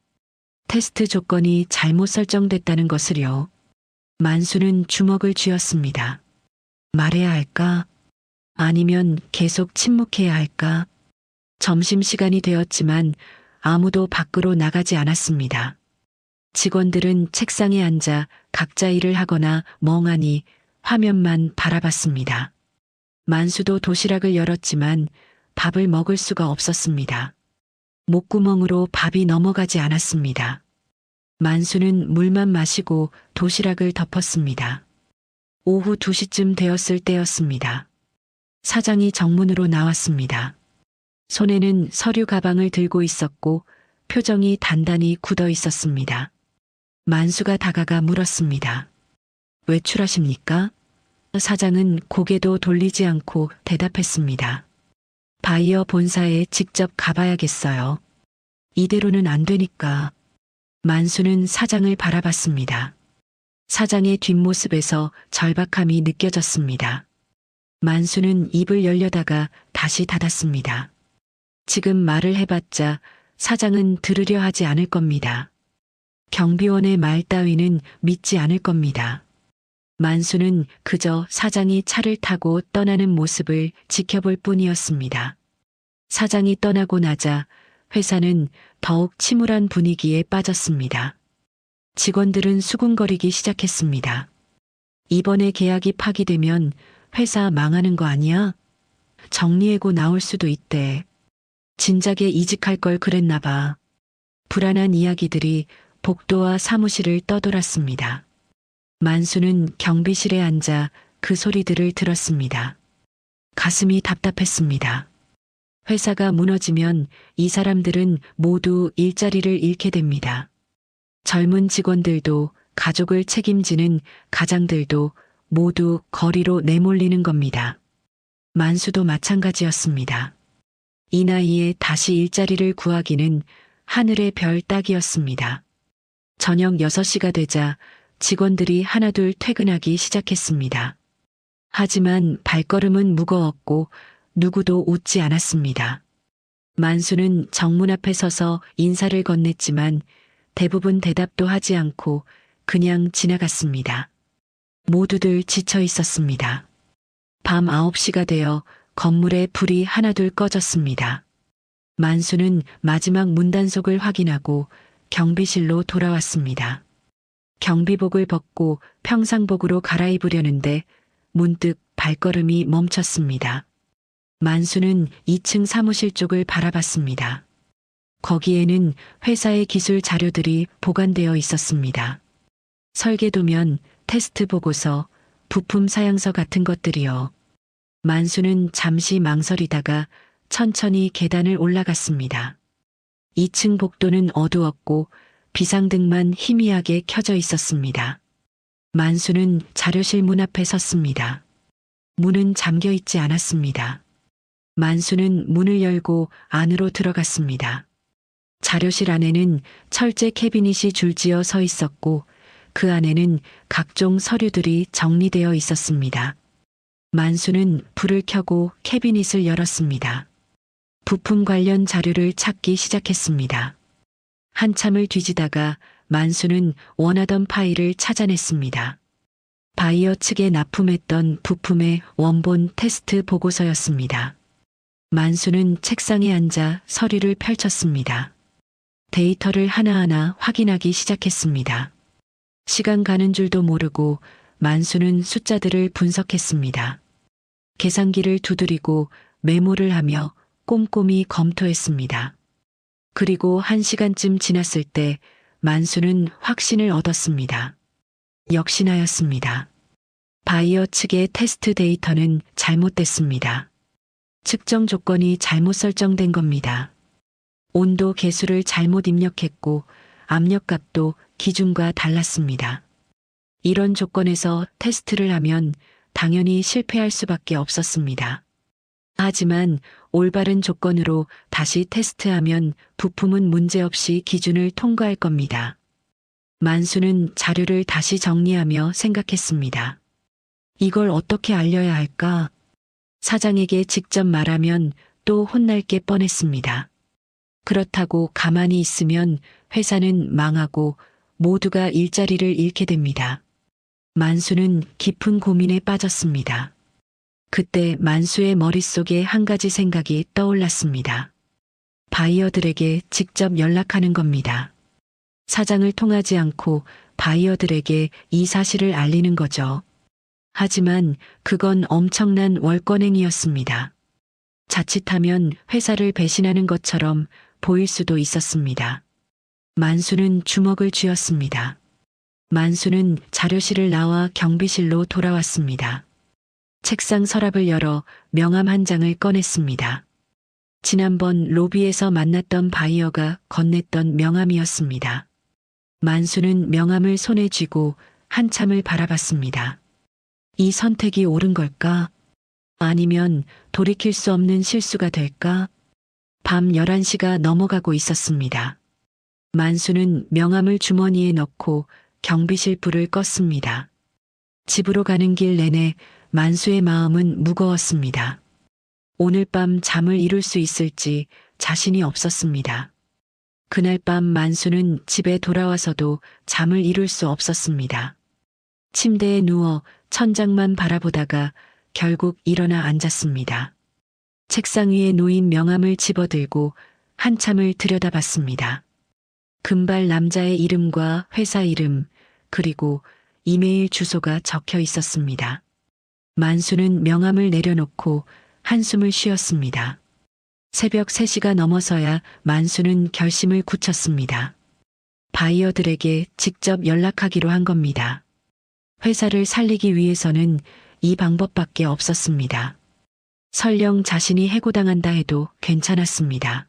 테스트 조건이 잘못 설정됐다는 것을요. 만수는 주먹을 쥐었습니다. 말해야 할까? 아니면 계속 침묵해야 할까? 점심시간이 되었지만 아무도 밖으로 나가지 않았습니다. 직원들은 책상에 앉아 각자 일을 하거나 멍하니 화면만 바라봤습니다. 만수도 도시락을 열었지만 밥을 먹을 수가 없었습니다. 목구멍으로 밥이 넘어가지 않았습니다. 만수는 물만 마시고 도시락을 덮었습니다. 오후 2시쯤 되었을 때였습니다. 사장이 정문으로 나왔습니다. 손에는 서류 가방을 들고 있었고 표정이 단단히 굳어 있었습니다. 만수가 다가가 물었습니다. 외출하십니까? 사장은 고개도 돌리지 않고 대답했습니다. 바이어 본사에 직접 가봐야겠어요. 이대로는 안 되니까. 만수는 사장을 바라봤습니다. 사장의 뒷모습에서 절박함이 느껴졌습니다. 만수는 입을 열려다가 다시 닫았습니다. 지금 말을 해봤자 사장은 들으려 하지 않을 겁니다. 경비원의 말 따위는 믿지 않을 겁니다. 만수는 그저 사장이 차를 타고 떠나는 모습을 지켜볼 뿐이었습니다. 사장이 떠나고 나자 회사는 더욱 침울한 분위기에 빠졌습니다. 직원들은 수군거리기 시작했습니다. 이번에 계약이 파기되면 회사 망하는 거 아니야? 정리해고 나올 수도 있대. 진작에 이직할 걸 그랬나 봐. 불안한 이야기들이 복도와 사무실을 떠돌았습니다. 만수는 경비실에 앉아 그 소리들을 들었습니다. 가슴이 답답했습니다. 회사가 무너지면 이 사람들은 모두 일자리를 잃게 됩니다. 젊은 직원들도 가족을 책임지는 가장들도 모두 거리로 내몰리는 겁니다. 만수도 마찬가지였습니다. 이 나이에 다시 일자리를 구하기는 하늘의 별 따기였습니다. 저녁 6시가 되자 직원들이 하나둘 퇴근하기 시작했습니다. 하지만 발걸음은 무거웠고 누구도 웃지 않았습니다. 만수는 정문 앞에 서서 인사를 건넸지만 대부분 대답도 하지 않고 그냥 지나갔습니다. 모두들 지쳐 있었습니다. 밤 9시가 되어 건물에 불이 하나둘 꺼졌습니다. 만수는 마지막 문단속을 확인하고 경비실로 돌아왔습니다. 경비복을 벗고 평상복으로 갈아입으려는데 문득 발걸음이 멈췄습니다. 만수는 2층 사무실 쪽을 바라봤습니다. 거기에는 회사의 기술 자료들이 보관되어 있었습니다. 설계도면, 테스트 보고서, 부품 사양서 같은 것들이요. 만수는 잠시 망설이다가 천천히 계단을 올라갔습니다. 2층 복도는 어두웠고 비상등만 희미하게 켜져 있었습니다. 만수는 자료실 문 앞에 섰습니다. 문은 잠겨 있지 않았습니다. 만수는 문을 열고 안으로 들어갔습니다. 자료실 안에는 철제 캐비닛이 줄지어 서 있었고 그 안에는 각종 서류들이 정리되어 있었습니다. 만수는 불을 켜고 캐비닛을 열었습니다. 부품 관련 자료를 찾기 시작했습니다. 한참을 뒤지다가 만수는 원하던 파일을 찾아냈습니다. 바이어 측에 납품했던 부품의 원본 테스트 보고서였습니다. 만수는 책상에 앉아 서류를 펼쳤습니다. 데이터를 하나하나 확인하기 시작했습니다. 시간 가는 줄도 모르고 만수는 숫자들을 분석했습니다. 계산기를 두드리고 메모를 하며 꼼꼼히 검토했습니다. 그리고 1시간쯤 지났을 때 만수는 확신을 얻었습니다. 역시나였습니다. 바이어 측의 테스트 데이터는 잘못됐습니다. 측정 조건이 잘못 설정된 겁니다. 온도 계수를 잘못 입력했고 압력값도 기준과 달랐습니다. 이런 조건에서 테스트를 하면 당연히 실패할 수밖에 없었습니다. 하지만 올바른 조건으로 다시 테스트하면 부품은 문제없이 기준을 통과할 겁니다. 만수는 자료를 다시 정리하며 생각했습니다. 이걸 어떻게 알려야 할까? 사장에게 직접 말하면 또 혼날 게 뻔했습니다. 그렇다고 가만히 있으면 회사는 망하고 모두가 일자리를 잃게 됩니다. 만수는 깊은 고민에 빠졌습니다. 그때 만수의 머릿속에 한 가지 생각이 떠올랐습니다. 바이어들에게 직접 연락하는 겁니다. 사장을 통하지 않고 바이어들에게 이 사실을 알리는 거죠. 하지만 그건 엄청난 월권행위였습니다. 자칫하면 회사를 배신하는 것처럼 보일 수도 있었습니다. 만수는 주먹을 쥐었습니다. 만수는 자료실을 나와 경비실로 돌아왔습니다. 책상 서랍을 열어 명함 한 장을 꺼냈습니다. 지난번 로비에서 만났던 바이어가 건넸던 명함이었습니다. 만수는 명함을 손에 쥐고 한참을 바라봤습니다. 이 선택이 옳은 걸까? 아니면 돌이킬 수 없는 실수가 될까? 밤 11시가 넘어가고 있었습니다. 만수는 명함을 주머니에 넣고 경비실 불을 껐습니다. 집으로 가는 길 내내 만수의 마음은 무거웠습니다. 오늘 밤 잠을 이룰 수 있을지 자신이 없었습니다. 그날 밤 만수는 집에 돌아와서도 잠을 이룰 수 없었습니다. 침대에 누워 천장만 바라보다가 결국 일어나 앉았습니다. 책상 위에 놓인 명함을 집어들고 한참을 들여다봤습니다. 금발 남자의 이름과 회사 이름, 그리고 이메일 주소가 적혀 있었습니다. 만수는 명함을 내려놓고 한숨을 쉬었습니다. 새벽 3시가 넘어서야 만수는 결심을 굳혔습니다. 바이어들에게 직접 연락하기로 한 겁니다. 회사를 살리기 위해서는 이 방법밖에 없었습니다. 설령 자신이 해고당한다 해도 괜찮았습니다.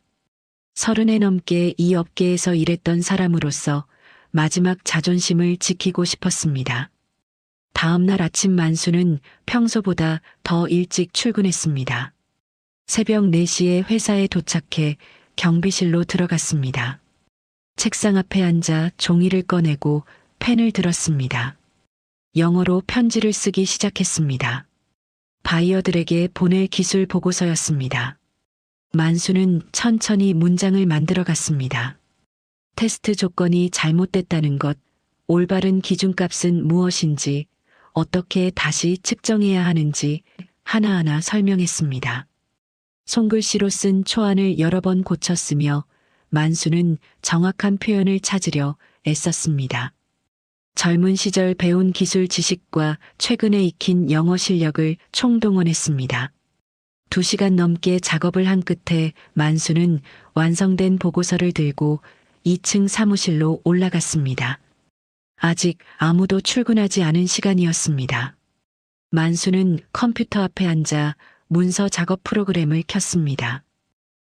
30에 넘게 이 업계에서 일했던 사람으로서 마지막 자존심을 지키고 싶었습니다. 다음 날 아침 만수는 평소보다 더 일찍 출근했습니다. 새벽 4시에 회사에 도착해 경비실로 들어갔습니다. 책상 앞에 앉아 종이를 꺼내고 펜을 들었습니다. 영어로 편지를 쓰기 시작했습니다. 바이어들에게 보낼 기술 보고서였습니다. 만수는 천천히 문장을 만들어갔습니다. 테스트 조건이 잘못됐다는 것, 올바른 기준값은 무엇인지, 어떻게 다시 측정해야 하는지 하나하나 설명했습니다. 손글씨로 쓴 초안을 여러 번 고쳤으며 만수는 정확한 표현을 찾으려 애썼습니다. 젊은 시절 배운 기술 지식과 최근에 익힌 영어 실력을 총동원했습니다. 2시간 넘게 작업을 한 끝에 만수는 완성된 보고서를 들고 2층 사무실로 올라갔습니다. 아직 아무도 출근하지 않은 시간이었습니다. 만수는 컴퓨터 앞에 앉아 문서 작업 프로그램을 켰습니다.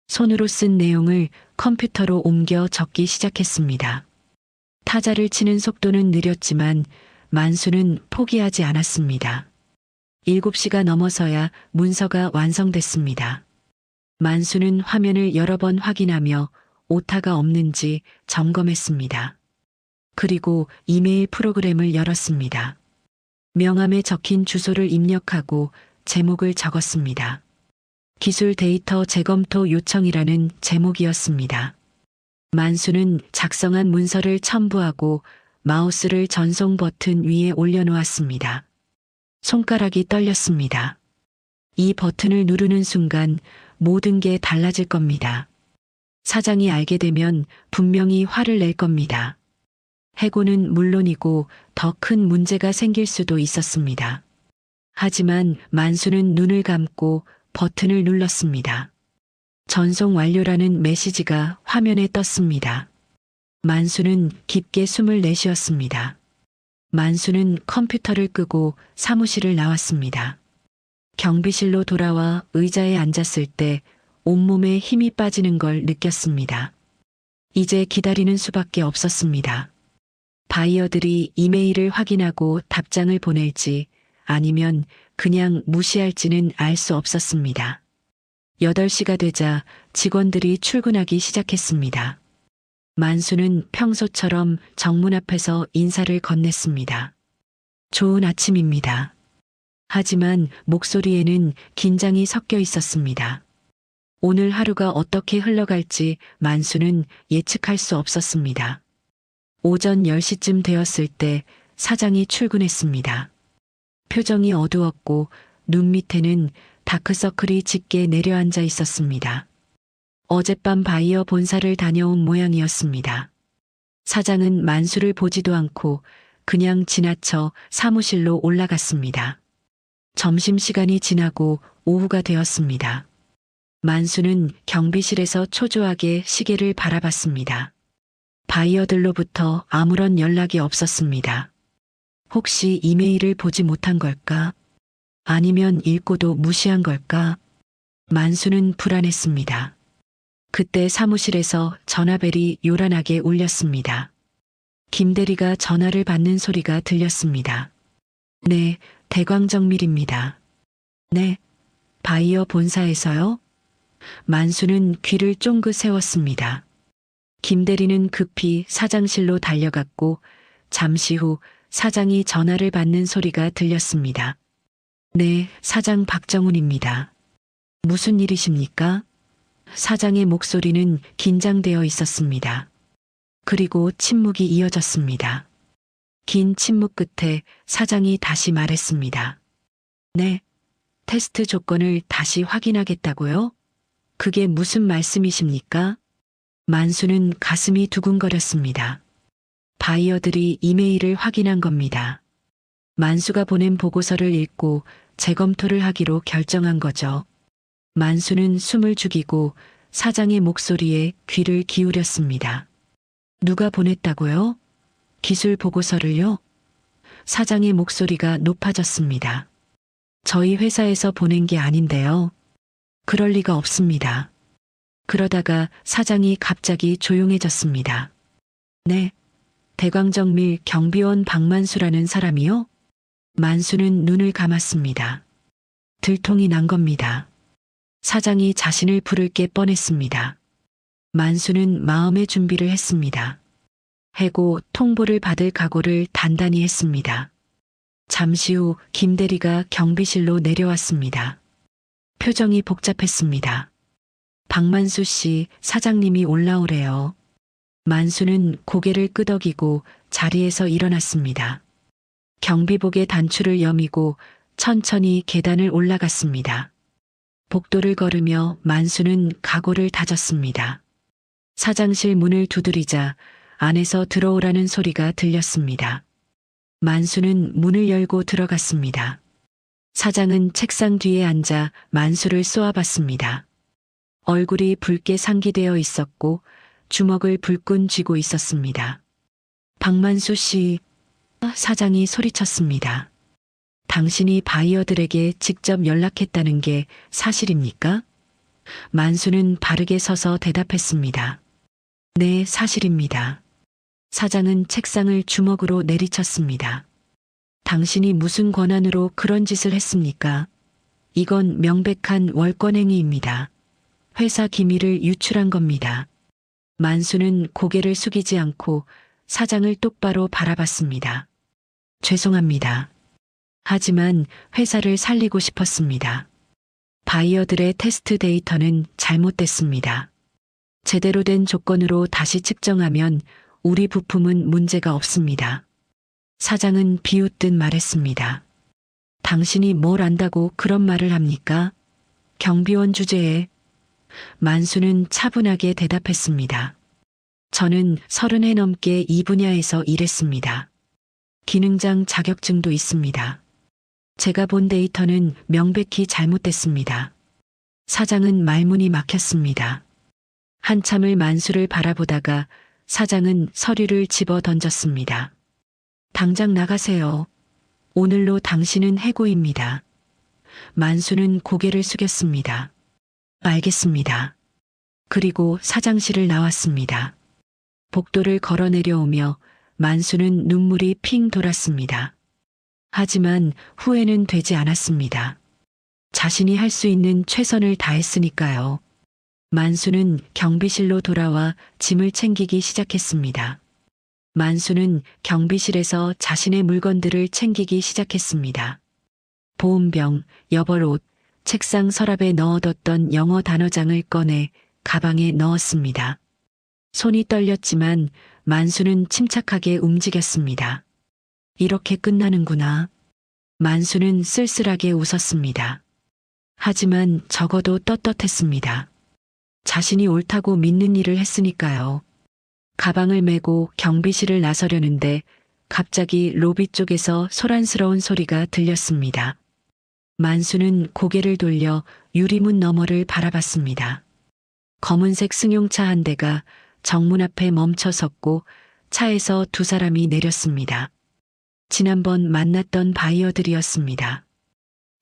손으로 쓴 내용을 컴퓨터로 옮겨 적기 시작했습니다. 타자를 치는 속도는 느렸지만 만수는 포기하지 않았습니다. 7시가 넘어서야 문서가 완성됐습니다. 만수는 화면을 여러 번 확인하며 오타가 없는지 점검했습니다. 그리고 이메일 프로그램을 열었습니다. 명함에 적힌 주소를 입력하고 제목을 적었습니다. 기술 데이터 재검토 요청이라는 제목이었습니다. 만수는 작성한 문서를 첨부하고 마우스를 전송 버튼 위에 올려놓았습니다. 손가락이 떨렸습니다. 이 버튼을 누르는 순간 모든 게 달라질 겁니다. 사장이 알게 되면 분명히 화를 낼 겁니다. 해고는 물론이고 더 큰 문제가 생길 수도 있었습니다. 하지만 만수는 눈을 감고 버튼을 눌렀습니다. 전송 완료라는 메시지가 화면에 떴습니다. 만수는 깊게 숨을 내쉬었습니다. 만수는 컴퓨터를 끄고 사무실을 나왔습니다. 경비실로 돌아와 의자에 앉았을 때 온몸에 힘이 빠지는 걸 느꼈습니다. 이제 기다리는 수밖에 없었습니다. 바이어들이 이메일을 확인하고 답장을 보낼지 아니면 그냥 무시할지는 알 수 없었습니다. 8시가 되자 직원들이 출근하기 시작했습니다. 만수는 평소처럼 정문 앞에서 인사를 건넸습니다. 좋은 아침입니다. 하지만 목소리에는 긴장이 섞여 있었습니다. 오늘 하루가 어떻게 흘러갈지 만수는 예측할 수 없었습니다. 오전 10시쯤 되었을 때 사장이 출근했습니다. 표정이 어두웠고 눈 밑에는 다크서클이 짙게 내려앉아 있었습니다. 어젯밤 바이어 본사를 다녀온 모양이었습니다. 사장은 만수를 보지도 않고 그냥 지나쳐 사무실로 올라갔습니다. 점심시간이 지나고 오후가 되었습니다. 만수는 경비실에서 초조하게 시계를 바라봤습니다. 바이어들로부터 아무런 연락이 없었습니다. 혹시 이메일을 보지 못한 걸까? 아니면 읽고도 무시한 걸까? 만수는 불안했습니다. 그때 사무실에서 전화벨이 요란하게 울렸습니다. 김대리가 전화를 받는 소리가 들렸습니다. 네, 대광정밀입니다. 네, 바이어 본사에서요? 만수는 귀를 쫑긋 세웠습니다. 김대리는 급히 사장실로 달려갔고 잠시 후 사장이 전화를 받는 소리가 들렸습니다. 네, 사장 박정훈입니다. 무슨 일이십니까? 사장의 목소리는 긴장되어 있었습니다. 그리고 침묵이 이어졌습니다. 긴 침묵 끝에 사장이 다시 말했습니다. 네, 테스트 조건을 다시 확인하겠다고요? 그게 무슨 말씀이십니까? 만수는 가슴이 두근거렸습니다. 바이어들이 이메일을 확인한 겁니다. 만수가 보낸 보고서를 읽고 재검토를 하기로 결정한 거죠. 만수는 숨을 죽이고 사장의 목소리에 귀를 기울였습니다. 누가 보냈다고요? 기술 보고서를요? 사장의 목소리가 높아졌습니다. 저희 회사에서 보낸 게 아닌데요. 그럴 리가 없습니다. 그러다가 사장이 갑자기 조용해졌습니다. 네, 대광정밀 경비원 박만수라는 사람이요? 만수는 눈을 감았습니다. 들통이 난 겁니다. 사장이 자신을 부를 게 뻔했습니다. 만수는 마음의 준비를 했습니다. 해고 통보를 받을 각오를 단단히 했습니다. 잠시 후 김대리가 경비실로 내려왔습니다. 표정이 복잡했습니다. 박만수 씨, 사장님이 올라오래요. 만수는 고개를 끄덕이고 자리에서 일어났습니다. 경비복의 단추를 여미고 천천히 계단을 올라갔습니다. 복도를 걸으며 만수는 각오를 다졌습니다. 사장실 문을 두드리자 안에서 들어오라는 소리가 들렸습니다. 만수는 문을 열고 들어갔습니다. 사장은 책상 뒤에 앉아 만수를 쏘아봤습니다. 얼굴이 붉게 상기되어 있었고 주먹을 불끈 쥐고 있었습니다. 박만수 씨, 사장이 소리쳤습니다. 당신이 바이어들에게 직접 연락했다는 게 사실입니까? 만수는 바르게 서서 대답했습니다. 네, 사실입니다. 사장은 책상을 주먹으로 내리쳤습니다. 당신이 무슨 권한으로 그런 짓을 했습니까? 이건 명백한 월권행위입니다. 회사 기밀을 유출한 겁니다. 만수는 고개를 숙이지 않고 사장을 똑바로 바라봤습니다. 죄송합니다. 하지만 회사를 살리고 싶었습니다. 바이어들의 테스트 데이터는 잘못됐습니다. 제대로 된 조건으로 다시 측정하면 우리 부품은 문제가 없습니다. 사장은 비웃듯 말했습니다. 당신이 뭘 안다고 그런 말을 합니까? 경비원 주제에. 만수는 차분하게 대답했습니다. 저는 30해 넘게 이 분야에서 일했습니다. 기능장 자격증도 있습니다. 제가 본 데이터는 명백히 잘못됐습니다. 사장은 말문이 막혔습니다. 한참을 만수를 바라보다가 사장은 서류를 집어 던졌습니다. 당장 나가세요. 오늘로 당신은 해고입니다. 만수는 고개를 숙였습니다. 알겠습니다. 그리고 사장실을 나왔습니다. 복도를 걸어 내려오며 만수는 눈물이 핑 돌았습니다. 하지만 후회는 되지 않았습니다. 자신이 할 수 있는 최선을 다했으니까요. 만수는 경비실로 돌아와 짐을 챙기기 시작했습니다. 만수는 경비실에서 자신의 물건들을 챙기기 시작했습니다. 보온병, 여벌옷, 책상 서랍에 넣어뒀던 영어 단어장을 꺼내 가방에 넣었습니다. 손이 떨렸지만 만수는 침착하게 움직였습니다. 이렇게 끝나는구나. 만수는 쓸쓸하게 웃었습니다. 하지만 적어도 떳떳했습니다. 자신이 옳다고 믿는 일을 했으니까요. 가방을 메고 경비실을 나서려는데 갑자기 로비 쪽에서 소란스러운 소리가 들렸습니다. 만수는 고개를 돌려 유리문 너머를 바라봤습니다. 검은색 승용차 한 대가 정문 앞에 멈춰 섰고 차에서 두 사람이 내렸습니다. 지난번 만났던 바이어들이었습니다.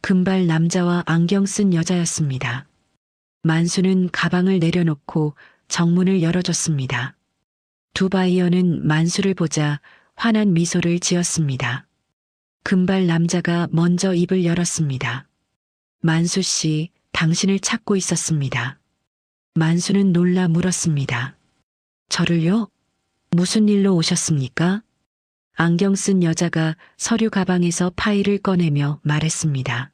금발 남자와 안경 쓴 여자였습니다. 만수는 가방을 내려놓고 정문을 열어줬습니다. 두 바이어는 만수를 보자 환한 미소를 지었습니다. 금발 남자가 먼저 입을 열었습니다. 만수 씨, 당신을 찾고 있었습니다. 만수는 놀라 물었습니다. 저를요? 무슨 일로 오셨습니까? 안경 쓴 여자가 서류 가방에서 파일을 꺼내며 말했습니다.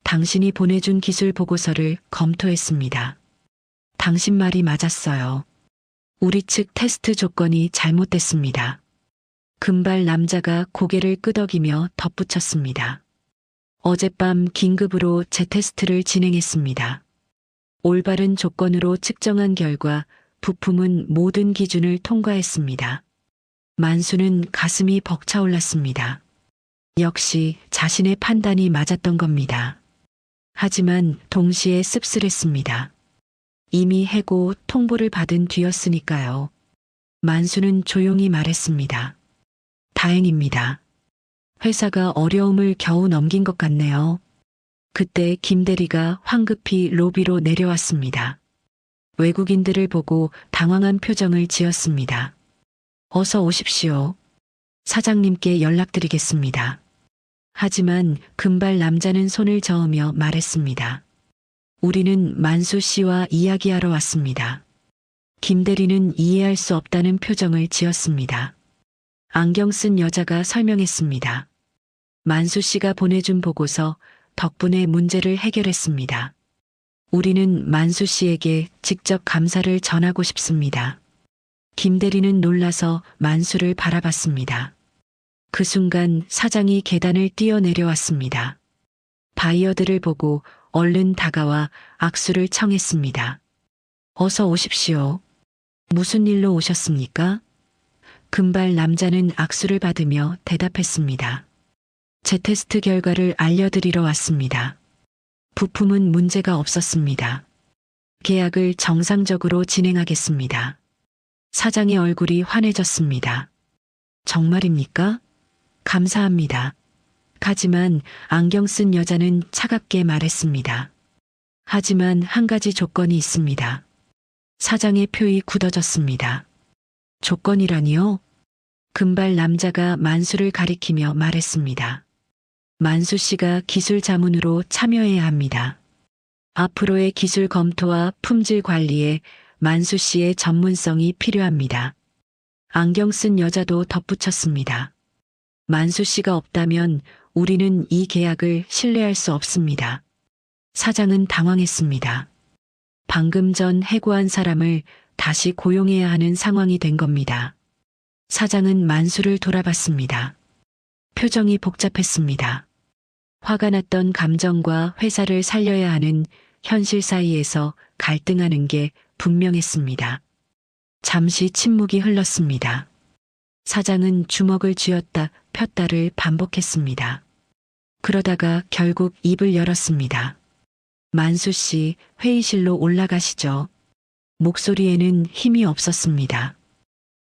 당신이 보내준 기술 보고서를 검토했습니다. 당신 말이 맞았어요. 우리 측 테스트 조건이 잘못됐습니다. 금발 남자가 고개를 끄덕이며 덧붙였습니다. 어젯밤 긴급으로 재테스트를 진행했습니다. 올바른 조건으로 측정한 결과 부품은 모든 기준을 통과했습니다. 만수는 가슴이 벅차올랐습니다. 역시 자신의 판단이 맞았던 겁니다. 하지만 동시에 씁쓸했습니다. 이미 해고 통보를 받은 뒤였으니까요. 만수는 조용히 말했습니다. 다행입니다. 회사가 어려움을 겨우 넘긴 것 같네요. 그때 김 대리가 황급히 로비로 내려왔습니다. 외국인들을 보고 당황한 표정을 지었습니다. 어서 오십시오. 사장님께 연락드리겠습니다. 하지만 금발 남자는 손을 저으며 말했습니다. 우리는 만수 씨와 이야기하러 왔습니다. 김 대리는 이해할 수 없다는 표정을 지었습니다. 안경 쓴 여자가 설명했습니다. 만수 씨가 보내준 보고서 덕분에 문제를 해결했습니다. 우리는 만수 씨에게 직접 감사를 전하고 싶습니다. 김 대리는 놀라서 만수를 바라봤습니다. 그 순간 사장이 계단을 뛰어내려왔습니다. 바이어들을 보고 얼른 다가와 악수를 청했습니다. 어서 오십시오. 무슨 일로 오셨습니까? 금발 남자는 악수를 받으며 대답했습니다. 제 테스트 결과를 알려드리러 왔습니다. 부품은 문제가 없었습니다. 계약을 정상적으로 진행하겠습니다. 사장의 얼굴이 환해졌습니다. 정말입니까? 감사합니다. 하지만 안경 쓴 여자는 차갑게 말했습니다. 하지만 한 가지 조건이 있습니다. 사장의 표이 굳어졌습니다. 조건이라니요? 금발 남자가 만수를 가리키며 말했습니다. 만수 씨가 기술 자문으로 참여해야 합니다. 앞으로의 기술 검토와 품질 관리에 만수 씨의 전문성이 필요합니다. 안경 쓴 여자도 덧붙였습니다. 만수 씨가 없다면 우리는 이 계약을 신뢰할 수 없습니다. 사장은 당황했습니다. 방금 전 해고한 사람을 다시 고용해야 하는 상황이 된 겁니다. 사장은 만수를 돌아봤습니다. 표정이 복잡했습니다. 화가 났던 감정과 회사를 살려야 하는 현실 사이에서 갈등하는 게 분명했습니다. 잠시 침묵이 흘렀습니다. 사장은 주먹을 쥐었다 폈다를 반복했습니다. 그러다가 결국 입을 열었습니다. 만수 씨, 회의실로 올라가시죠. 목소리에는 힘이 없었습니다.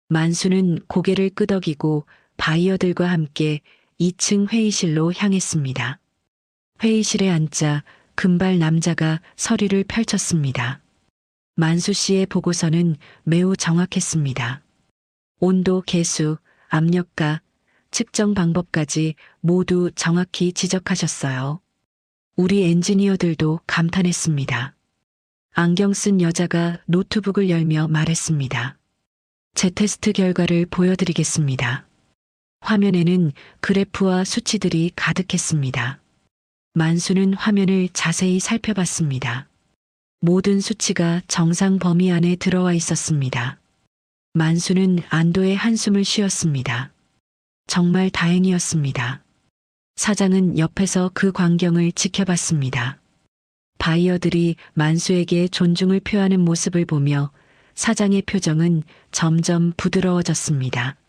만수는 고개를 끄덕이고 바이어들과 함께 2층 회의실로 향했습니다. 회의실에 앉자 금발 남자가 서류를 펼쳤습니다. 만수 씨의 보고서는 매우 정확했습니다. 온도 계수, 압력가, 측정 방법까지 모두 정확히 지적하셨어요. 우리 엔지니어들도 감탄했습니다. 안경 쓴 여자가 노트북을 열며 말했습니다. 제 테스트 결과를 보여드리겠습니다. 화면에는 그래프와 수치들이 가득했습니다. 만수는 화면을 자세히 살펴봤습니다. 모든 수치가 정상 범위 안에 들어와 있었습니다. 만수는 안도의 한숨을 쉬었습니다. 정말 다행이었습니다. 사장은 옆에서 그 광경을 지켜봤습니다. 바이어들이 만수에게 존중을 표하는 모습을 보며 사장의 표정은 점점 부드러워졌습니다.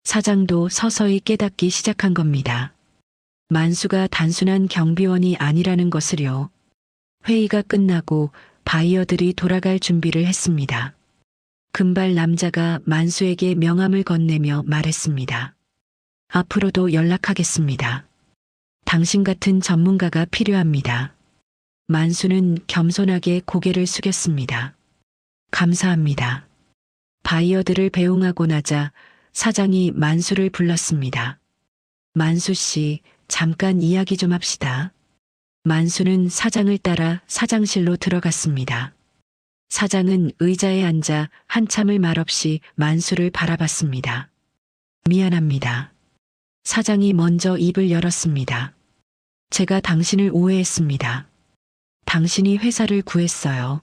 사장도 서서히 깨닫기 시작한 겁니다. 만수가 단순한 경비원이 아니라는 것을요. 회의가 끝나고 바이어들이 돌아갈 준비를 했습니다. 금발 남자가 만수에게 명함을 건네며 말했습니다. 앞으로도 연락하겠습니다. 당신 같은 전문가가 필요합니다. 만수는 겸손하게 고개를 숙였습니다. 감사합니다. 바이어들을 배웅하고 나자 사장이 만수를 불렀습니다. 만수 씨, 잠깐 이야기 좀 합시다. 만수는 사장을 따라 사장실로 들어갔습니다. 사장은 의자에 앉아 한참을 말없이 만수를 바라봤습니다. 미안합니다. 사장이 먼저 입을 열었습니다. 제가 당신을 오해했습니다. 당신이 회사를 구했어요.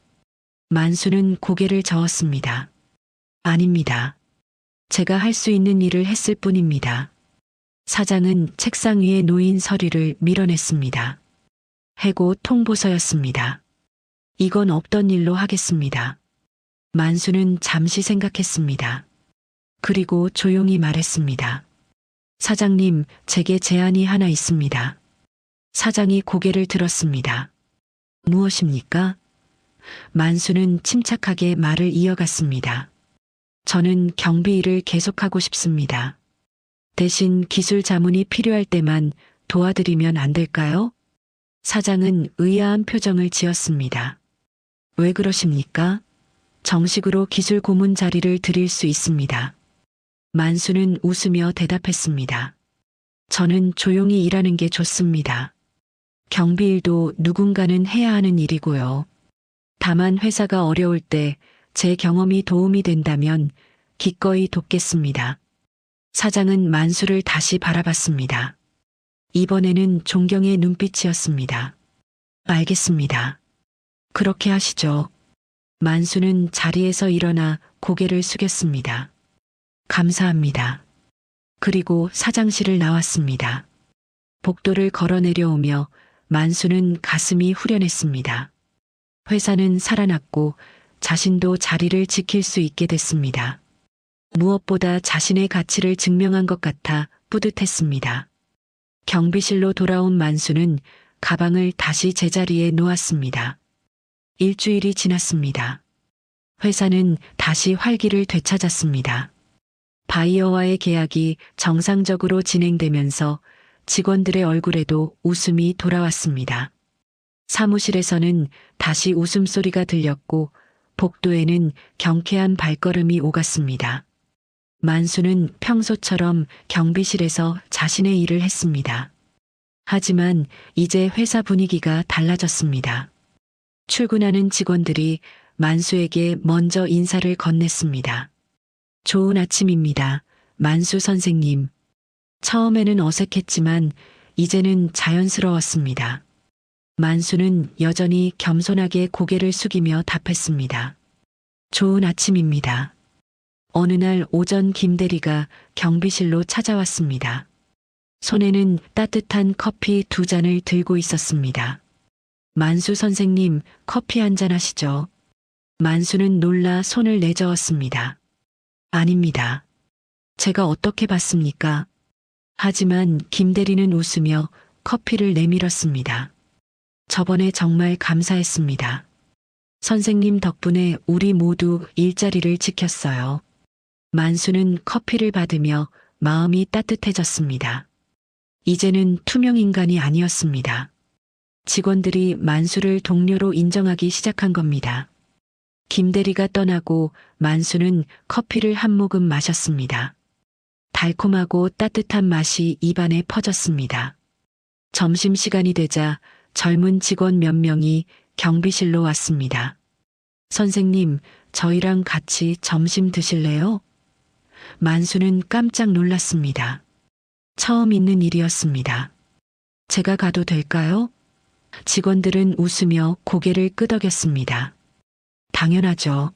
만수는 고개를 저었습니다. 아닙니다. 제가 할 수 있는 일을 했을 뿐입니다. 사장은 책상 위에 놓인 서류를 밀어냈습니다. 해고 통보서였습니다. 이건 없던 일로 하겠습니다. 만수는 잠시 생각했습니다. 그리고 조용히 말했습니다. 사장님, 제게 제안이 하나 있습니다. 사장이 고개를 들었습니다. 무엇입니까? 만수는 침착하게 말을 이어갔습니다. 저는 경비 일을 계속하고 싶습니다. 대신 기술 자문이 필요할 때만 도와드리면 안 될까요? 사장은 의아한 표정을 지었습니다. 왜 그러십니까? 정식으로 기술 고문 자리를 드릴 수 있습니다. 만수는 웃으며 대답했습니다. 저는 조용히 일하는 게 좋습니다. 경비 일도 누군가는 해야 하는 일이고요. 다만 회사가 어려울 때 제 경험이 도움이 된다면 기꺼이 돕겠습니다. 사장은 만수를 다시 바라봤습니다. 이번에는 존경의 눈빛이었습니다. 알겠습니다. 그렇게 하시죠. 만수는 자리에서 일어나 고개를 숙였습니다. 감사합니다. 그리고 사장실을 나왔습니다. 복도를 걸어 내려오며 만수는 가슴이 후련했습니다. 회사는 살아났고 자신도 자리를 지킬 수 있게 됐습니다. 무엇보다 자신의 가치를 증명한 것 같아 뿌듯했습니다. 경비실로 돌아온 만수는 가방을 다시 제자리에 놓았습니다. 일주일이 지났습니다. 회사는 다시 활기를 되찾았습니다. 바이어와의 계약이 정상적으로 진행되면서 직원들의 얼굴에도 웃음이 돌아왔습니다. 사무실에서는 다시 웃음소리가 들렸고 복도에는 경쾌한 발걸음이 오갔습니다. 만수는 평소처럼 경비실에서 자신의 일을 했습니다. 하지만 이제 회사 분위기가 달라졌습니다. 출근하는 직원들이 만수에게 먼저 인사를 건넸습니다. 좋은 아침입니다. 만수 선생님. 처음에는 어색했지만 이제는 자연스러웠습니다. 만수는 여전히 겸손하게 고개를 숙이며 답했습니다. 좋은 아침입니다. 어느 날 오전 김대리가 경비실로 찾아왔습니다. 손에는 따뜻한 커피 2잔을 들고 있었습니다. 만수 선생님, 커피 한잔 하시죠. 만수는 놀라 손을 내저었습니다. 아닙니다. 제가 어떻게 봤습니까? 하지만 김대리는 웃으며 커피를 내밀었습니다. 저번에 정말 감사했습니다. 선생님 덕분에 우리 모두 일자리를 지켰어요. 만수는 커피를 받으며 마음이 따뜻해졌습니다. 이제는 투명 인간이 아니었습니다. 직원들이 만수를 동료로 인정하기 시작한 겁니다. 김대리가 떠나고 만수는 커피를 한 모금 마셨습니다. 달콤하고 따뜻한 맛이 입안에 퍼졌습니다. 점심시간이 되자 젊은 직원 몇 명이 경비실로 왔습니다. 선생님, 저희랑 같이 점심 드실래요? 만수는 깜짝 놀랐습니다. 처음 있는 일이었습니다. 제가 가도 될까요? 직원들은 웃으며 고개를 끄덕였습니다. 당연하죠.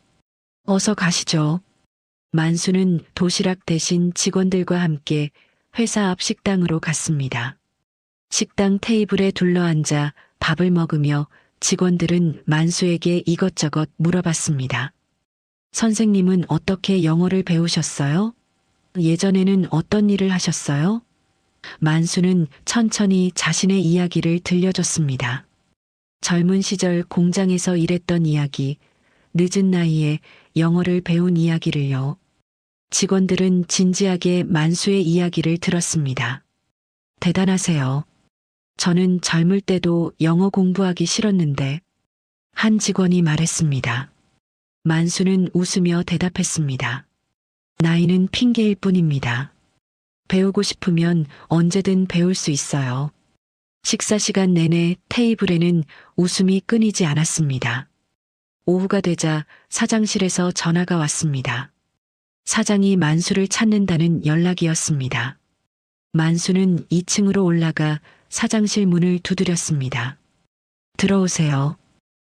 어서 가시죠. 만수는 도시락 대신 직원들과 함께 회사 앞 식당으로 갔습니다. 식당 테이블에 둘러앉아 밥을 먹으며 직원들은 만수에게 이것저것 물어봤습니다. 선생님은 어떻게 영어를 배우셨어요? 예전에는 어떤 일을 하셨어요? 만수는 천천히 자신의 이야기를 들려줬습니다. 젊은 시절 공장에서 일했던 이야기, 늦은 나이에 영어를 배운 이야기를요. 직원들은 진지하게 만수의 이야기를 들었습니다. 대단하세요. 저는 젊을 때도 영어 공부하기 싫었는데, 한 직원이 말했습니다. 만수는 웃으며 대답했습니다. 나이는 핑계일 뿐입니다. 배우고 싶으면 언제든 배울 수 있어요. 식사 시간 내내 테이블에는 웃음이 끊이지 않았습니다. 오후가 되자 사장실에서 전화가 왔습니다. 사장이 만수를 찾는다는 연락이었습니다. 만수는 2층으로 올라가 사장실 문을 두드렸습니다. 들어오세요.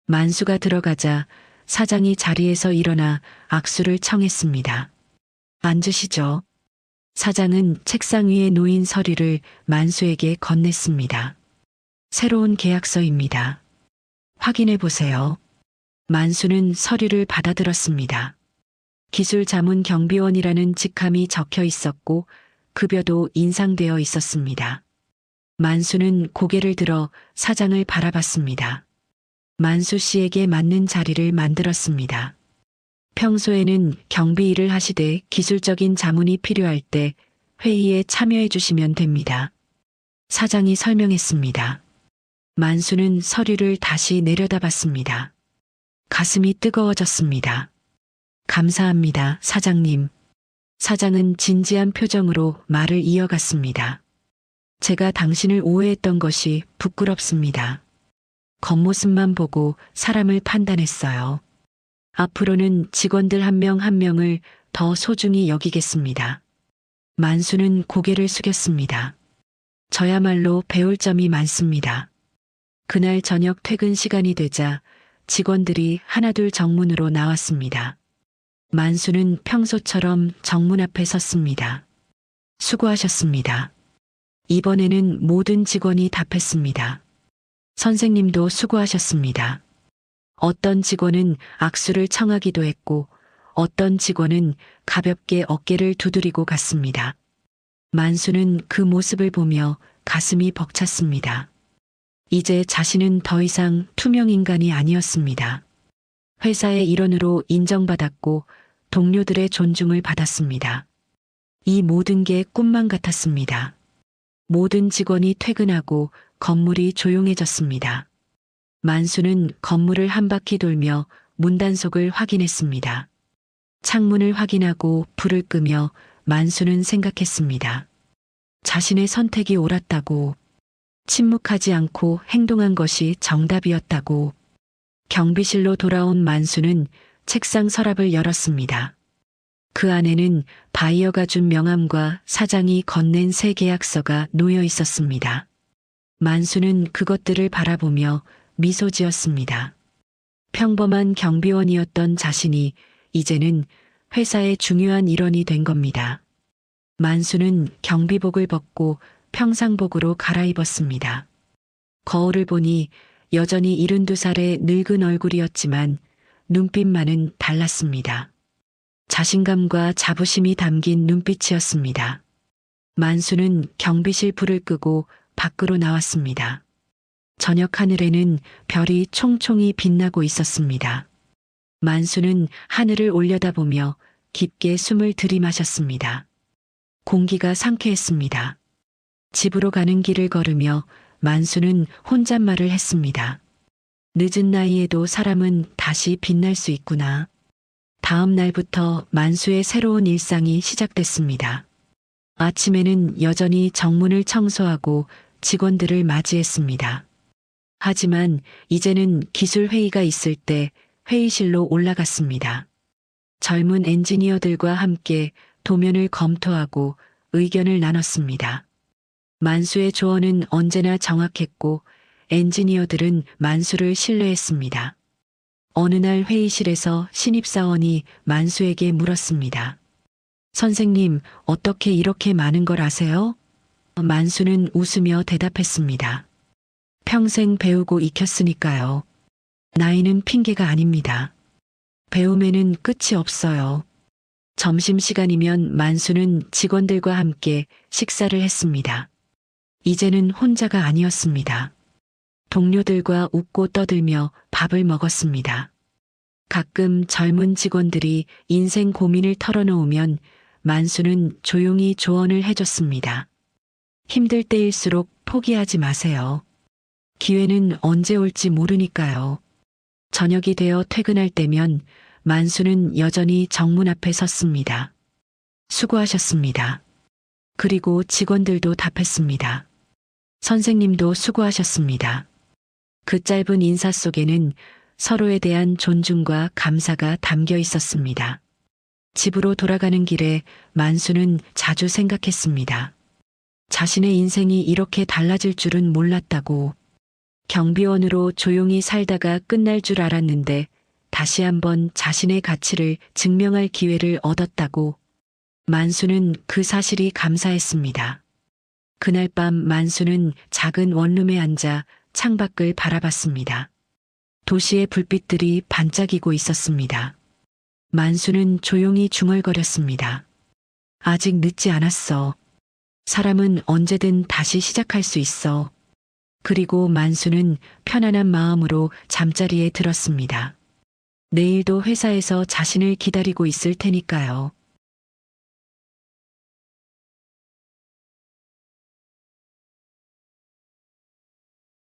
만수가 들어가자 사장이 자리에서 일어나 악수를 청했습니다. 앉으시죠. 사장은 책상 위에 놓인 서류를 만수에게 건넸습니다. 새로운 계약서입니다. 확인해 보세요. 만수는 서류를 받아들었습니다. 기술 자문 경비원이라는 직함이 적혀 있었고 급여도 인상되어 있었습니다. 만수는 고개를 들어 사장을 바라봤습니다. 만수 씨에게 맞는 자리를 만들었습니다. 평소에는 경비 일을 하시되 기술적인 자문이 필요할 때 회의에 참여해 주시면 됩니다. 사장이 설명했습니다. 만수는 서류를 다시 내려다봤습니다. 가슴이 뜨거워졌습니다. 감사합니다, 사장님. 사장은 진지한 표정으로 말을 이어갔습니다. 제가 당신을 오해했던 것이 부끄럽습니다. 겉모습만 보고 사람을 판단했어요. 앞으로는 직원들 한 명 한 명을 더 소중히 여기겠습니다. 만수는 고개를 숙였습니다. 저야말로 배울 점이 많습니다. 그날 저녁 퇴근 시간이 되자 직원들이 하나둘 정문으로 나왔습니다. 만수는 평소처럼 정문 앞에 섰습니다. 수고하셨습니다. 이번에는 모든 직원이 답했습니다. 선생님도 수고하셨습니다. 어떤 직원은 악수를 청하기도 했고 어떤 직원은 가볍게 어깨를 두드리고 갔습니다. 만수는 그 모습을 보며 가슴이 벅찼습니다. 이제 자신은 더 이상 투명 인간이 아니었습니다. 회사의 일원으로 인정받았고 동료들의 존중을 받았습니다. 이 모든 게 꿈만 같았습니다. 모든 직원이 퇴근하고 건물이 조용해졌습니다. 만수는 건물을 한 바퀴 돌며 문단속을 확인했습니다. 창문을 확인하고 불을 끄며 만수는 생각했습니다. 자신의 선택이 옳았다고, 침묵하지 않고 행동한 것이 정답이었다고. 경비실로 돌아온 만수는 책상 서랍을 열었습니다. 그 안에는 바이어가 준 명함과 사장이 건넨 새 계약서가 놓여 있었습니다. 만수는 그것들을 바라보며 미소 지었습니다. 평범한 경비원이었던 자신이 이제는 회사의 중요한 일원이 된 겁니다. 만수는 경비복을 벗고 평상복으로 갈아입었습니다. 거울을 보니 여전히 72살의 늙은 얼굴이었지만 눈빛만은 달랐습니다. 자신감과 자부심이 담긴 눈빛이었습니다. 만수는 경비실 불을 끄고 밖으로 나왔습니다. 저녁 하늘에는 별이 총총히 빛나고 있었습니다. 만수는 하늘을 올려다보며 깊게 숨을 들이마셨습니다. 공기가 상쾌했습니다. 집으로 가는 길을 걸으며 만수는 혼잣말을 했습니다. 늦은 나이에도 사람은 다시 빛날 수 있구나. 다음 날부터 만수의 새로운 일상이 시작됐습니다. 아침에는 여전히 정문을 청소하고 직원들을 맞이했습니다. 하지만 이제는 기술 회의가 있을 때 회의실로 올라갔습니다. 젊은 엔지니어들과 함께 도면을 검토하고 의견을 나눴습니다. 만수의 조언은 언제나 정확했고 엔지니어들은 만수를 신뢰했습니다. 어느 날 회의실에서 신입사원이 만수에게 물었습니다. 선생님, 어떻게 이렇게 많은 걸 아세요? 만수는 웃으며 대답했습니다. 평생 배우고 익혔으니까요. 나이는 핑계가 아닙니다. 배움에는 끝이 없어요. 점심시간이면 만수는 직원들과 함께 식사를 했습니다. 이제는 혼자가 아니었습니다. 동료들과 웃고 떠들며 밥을 먹었습니다. 가끔 젊은 직원들이 인생 고민을 털어놓으면 만수는 조용히 조언을 해줬습니다. 힘들 때일수록 포기하지 마세요. 기회는 언제 올지 모르니까요. 저녁이 되어 퇴근할 때면 만수는 여전히 정문 앞에 섰습니다. 수고하셨습니다. 그리고 직원들도 답했습니다. 선생님도 수고하셨습니다. 그 짧은 인사 속에는 서로에 대한 존중과 감사가 담겨 있었습니다. 집으로 돌아가는 길에 만수는 자주 생각했습니다. 자신의 인생이 이렇게 달라질 줄은 몰랐다고. 경비원으로 조용히 살다가 끝날 줄 알았는데 다시 한번 자신의 가치를 증명할 기회를 얻었다고. 만수는 그 사실이 감사했습니다. 그날 밤 만수는 작은 원룸에 앉아 창밖을 바라봤습니다. 도시의 불빛들이 반짝이고 있었습니다. 만수는 조용히 중얼거렸습니다. 아직 늦지 않았어. 사람은 언제든 다시 시작할 수 있어. 그리고 만수는 편안한 마음으로 잠자리에 들었습니다. 내일도 회사에서 자신을 기다리고 있을 테니까요.